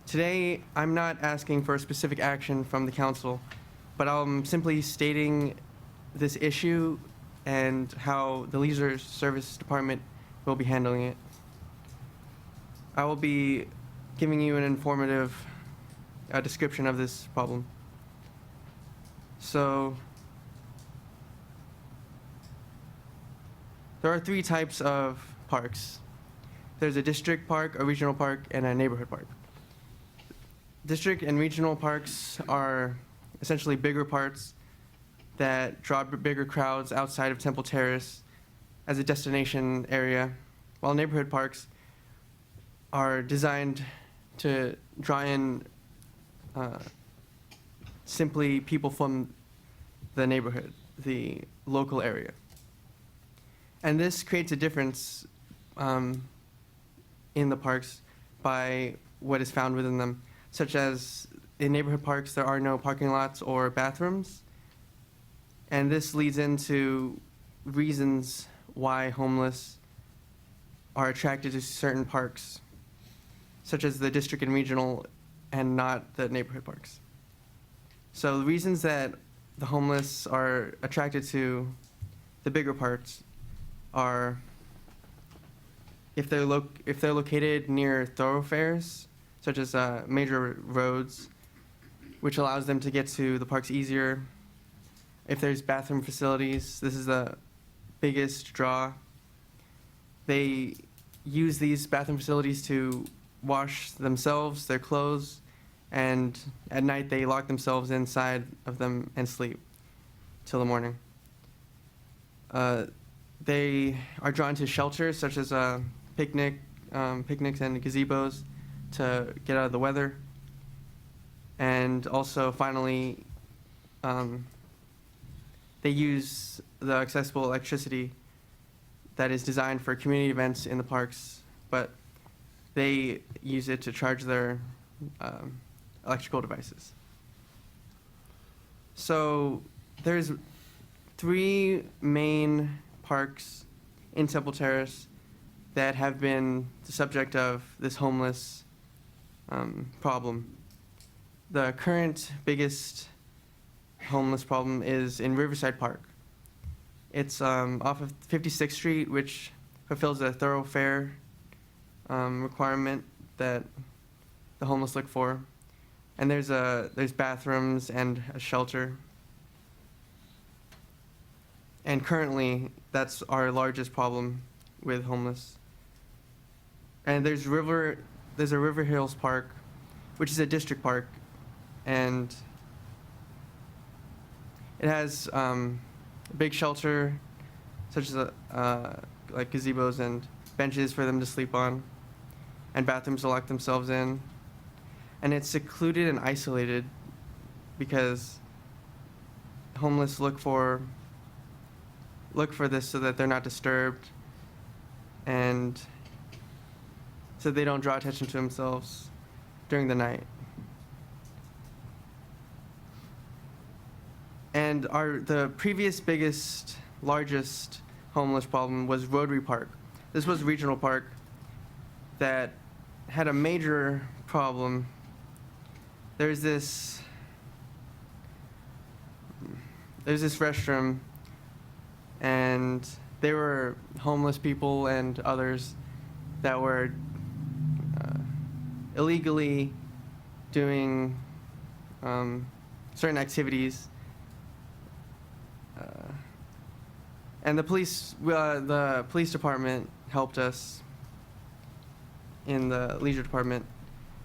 Today, I'm not asking for a specific action from the council, but I'm simply stating this issue and how the Leisure Service Department will be handling it. I will be giving you an informative description of this problem. So, there are 3 types of parks. There's a district park, a regional park, and a neighborhood park. District and regional parks are essentially bigger parks that draw bigger crowds outside of Temple Terrace as a destination area, while neighborhood parks are designed to draw in simply people from the neighborhood, the local area. And this creates a difference in the parks by what is found within them, such as in neighborhood parks there are no parking lots or bathrooms, and this leads into reasons why homeless are attracted to certain parks, such as the district and regional and not the neighborhood parks. So the reasons that the homeless are attracted to the bigger parks are if they're located near thoroughfares, such as major roads, which allows them to get to the parks easier. If there's bathroom facilities, this is the biggest draw. They use these bathroom facilities to wash themselves, their clothes, and at night they lock themselves inside of them and sleep till the morning. They are drawn to shelters such as picnics and gazebos to get out of the weather. And also, finally, they use the accessible electricity that is designed for community events in the parks, but they use it to charge their electrical devices. So there's 3 main parks in Temple Terrace that have been the subject of this homeless problem. The current biggest homeless problem is in Riverside Park. It's off of 56th Street, which fulfills a thoroughfare requirement that the homeless look for. And there's bathrooms and a shelter. And currently, that's our largest problem with homeless. And there's a River Hills Park, which is a district park, and it has a big shelter, such as like gazebos and benches for them to sleep on, and bathrooms to lock themselves in. And it's secluded and isolated because homeless look for this so that they're not disturbed and so they don't draw attention to themselves during the night. And the previous biggest, largest homeless problem was Rotary Park. This was a regional park that had a major problem. There's this restroom, and there were homeless people and others that were illegally doing certain activities. And the police department helped us in the leisure department.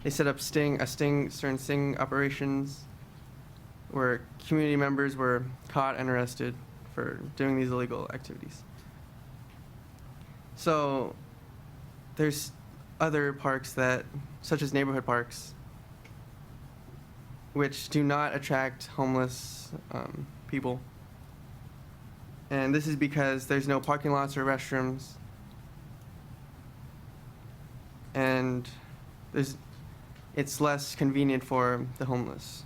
They set up certain sting operations where community members were caught and arrested for doing these illegal activities. So there's other parks such as neighborhood parks, which do not attract homeless people. And this is because there's no parking lots or restrooms. and it's less convenient for the homeless.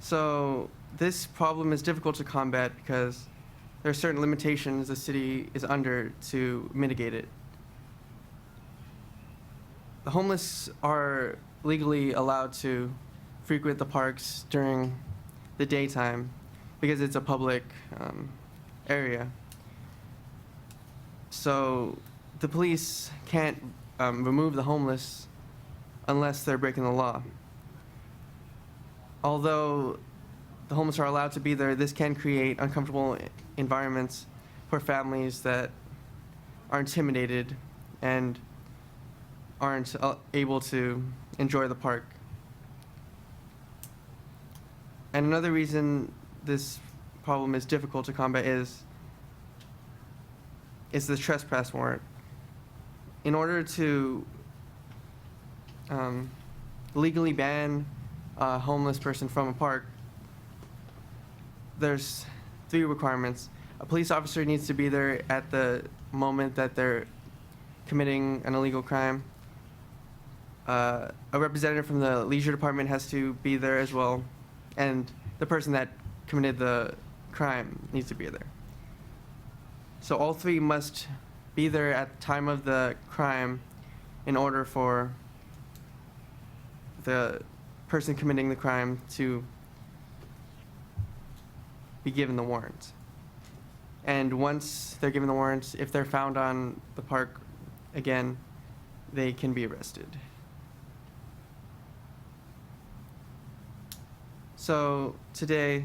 So this problem is difficult to combat because there are certain limitations the city is under to mitigate it. The homeless are legally allowed to frequent the parks during the daytime because it's a public area. So the police can't remove the homeless unless they're breaking the law. Although the homeless are allowed to be there, this can create uncomfortable environments for families that are intimidated and aren't able to enjoy the park. And another reason this problem is difficult to combat is the Trespass Warrant. In order to legally ban a homeless person from a park, there's 3 requirements. A police officer needs to be there at the moment that they're committing an illegal crime. A representative from the leisure department has to be there as well, and the person that committed the crime needs to be there. So all 3 must be there at the time of the crime in order for the person committing the crime to be given the warrant. And once they're given the warrant, if they're found on the park again, they can be arrested. So today,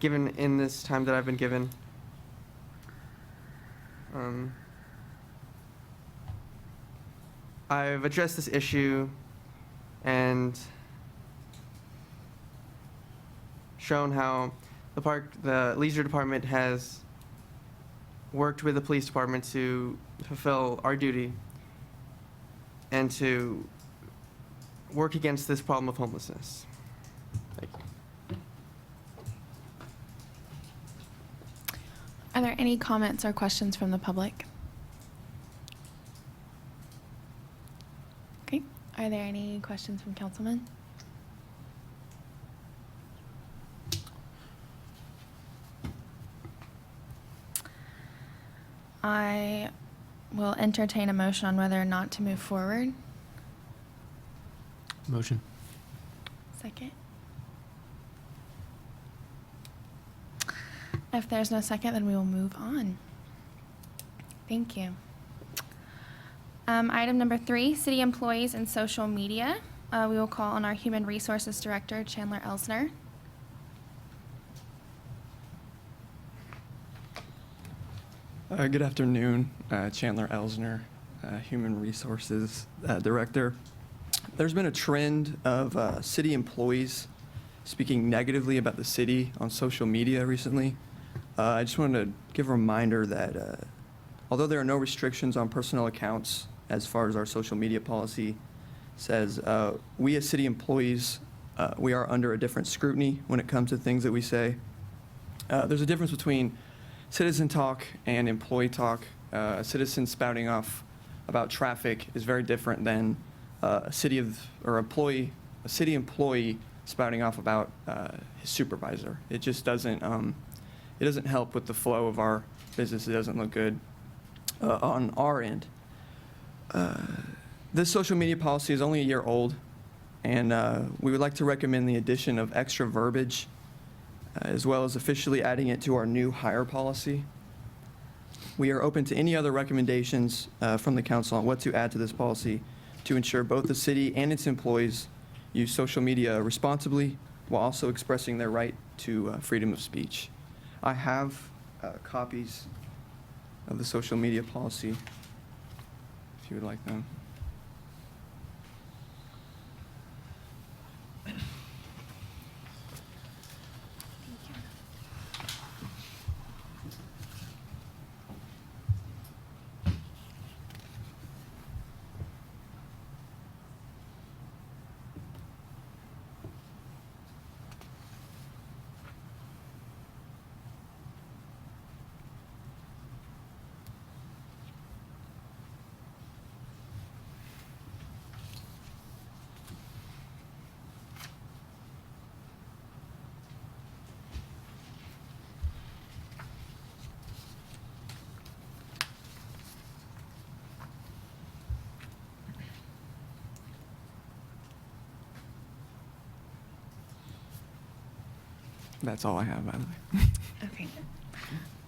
given in this time that I've been given, I've addressed this issue and shown how the leisure department has worked with the police department to fulfill our duty and to work against this problem of homelessness. Thank you. Are there any comments or questions from the public? Okay. Are there any questions from councilmen? I will entertain a motion on whether or not to move forward. Motion. Second. If there's no second, then we will move on. Thank you. Item number 3, city employees and social media. We will call on our Human Resources Director, Chandler Elsner. Good afternoon, Chandler Elsner, Human Resources Director. There's been a trend of city employees speaking negatively about the city on social media recently. I just wanted to give a reminder that although there are no restrictions on personnel accounts as far as our social media policy says, we as city employees, we are under a different scrutiny when it comes to things that we say. There's a difference between citizen talk and employee talk. A citizen spouting off about traffic is very different than a city employee spouting off about his supervisor. It just doesn't help with the flow of our business. It doesn't look good on our end. This social media policy is only a year old, and we would like to recommend the addition of extra verbiage as well as officially adding it to our new hire policy. We are open to any other recommendations from the council on what to add to this policy to ensure both the city and its employees use social media responsibly while also expressing their right to freedom of speech. I have copies of the social media policy if you would like them. That's all I have, by the way. Okay.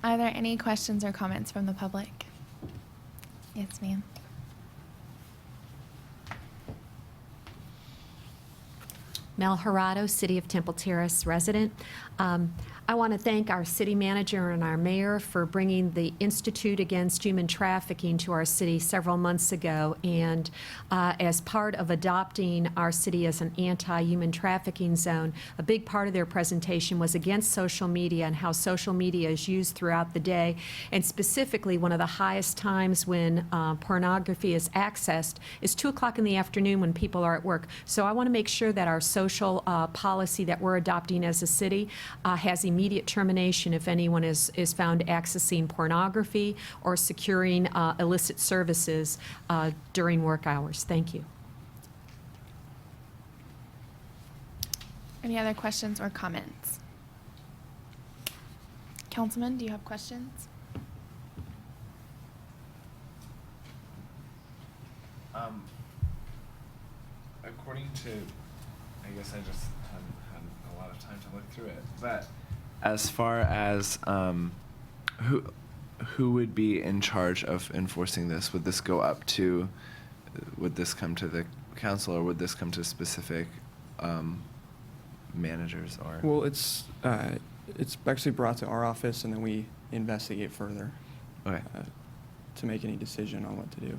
Are there any questions or comments from the public? Yes, ma'am. Mel Jurado, City of Temple Terrace resident. I want to thank our city manager and our mayor for bringing the Institute Against Human Trafficking to our city several months ago. And as part of adopting our city as an anti-human trafficking zone, a big part of their presentation was against social media and how social media is used throughout the day. And specifically, one of the highest times when pornography is accessed is 2 o'clock in the afternoon when people are at work. So I want to make sure that our social policy that we're adopting as a city has immediate termination if anyone is found accessing pornography or securing illicit services during work hours. Thank you. Any other questions or comments? Councilman, do you have questions? According to, I guess I just haven't had a lot of time to look through it, but as far as who would be in charge of enforcing this? Would this go up to, would this come to the council, or would this come to specific managers? Or Well, it's actually brought to our office, and then we investigate further okay. To make any decision on what to do.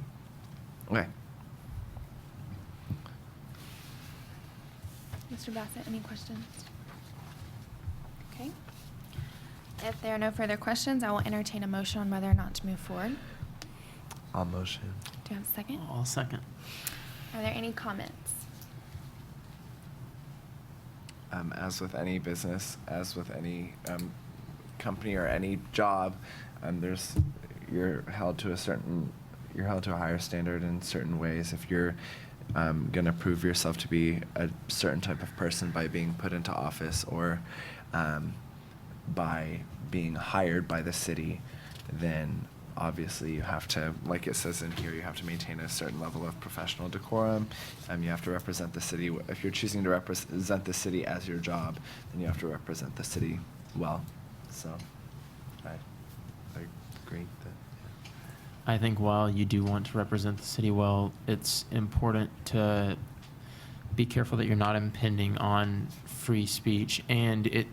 Okay. Mr. Bassett, any questions? Okay. If there are no further questions, I will entertain a motion on whether or not to move forward. I'll motion. Do you have a second? I'll second. Are there any comments? As with any business, as with any company or any job, you're held to a higher standard in certain ways. If you're going to prove yourself to be a certain type of person by being put into office or by being hired by the city, then obviously you have to, like it says in here, you have to maintain a certain level of professional decorum. You have to represent the city. If you're choosing to represent the city as your job, then you have to represent the city well. So I agree that. I think while you do want to represent the city well, it's important to be careful that you're not impinging on free speech, and it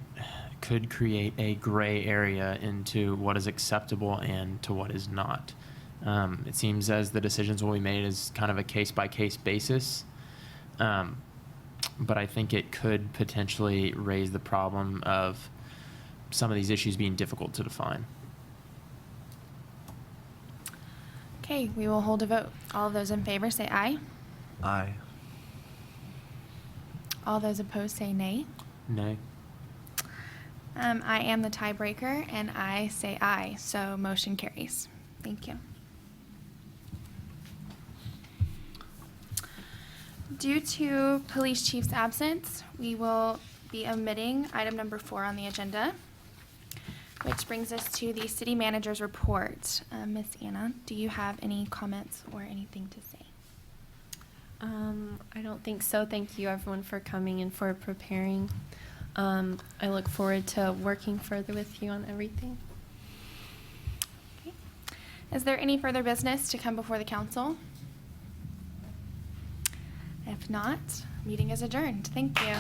could create a gray area into what is acceptable and to what is not. It seems as the decisions will be made as kind of a case-by-case basis, but I think it could potentially raise the problem of some of these issues being difficult to define. Okay, we will hold a vote. All of those in favor say aye. Aye. All those opposed say nay. Nay. I am the tiebreaker, and I say aye, so motion carries. Thank you. Due to police chief's absence, we will be omitting item number 4 on the agenda, which brings us to the city manager's report. Miss Anna, do you have any comments or anything to say? I don't think so. Thank you, everyone, for coming and for preparing. I look forward to working further with you on everything. Okay. Is there any further business to come before the council? If not, meeting is adjourned. Thank you.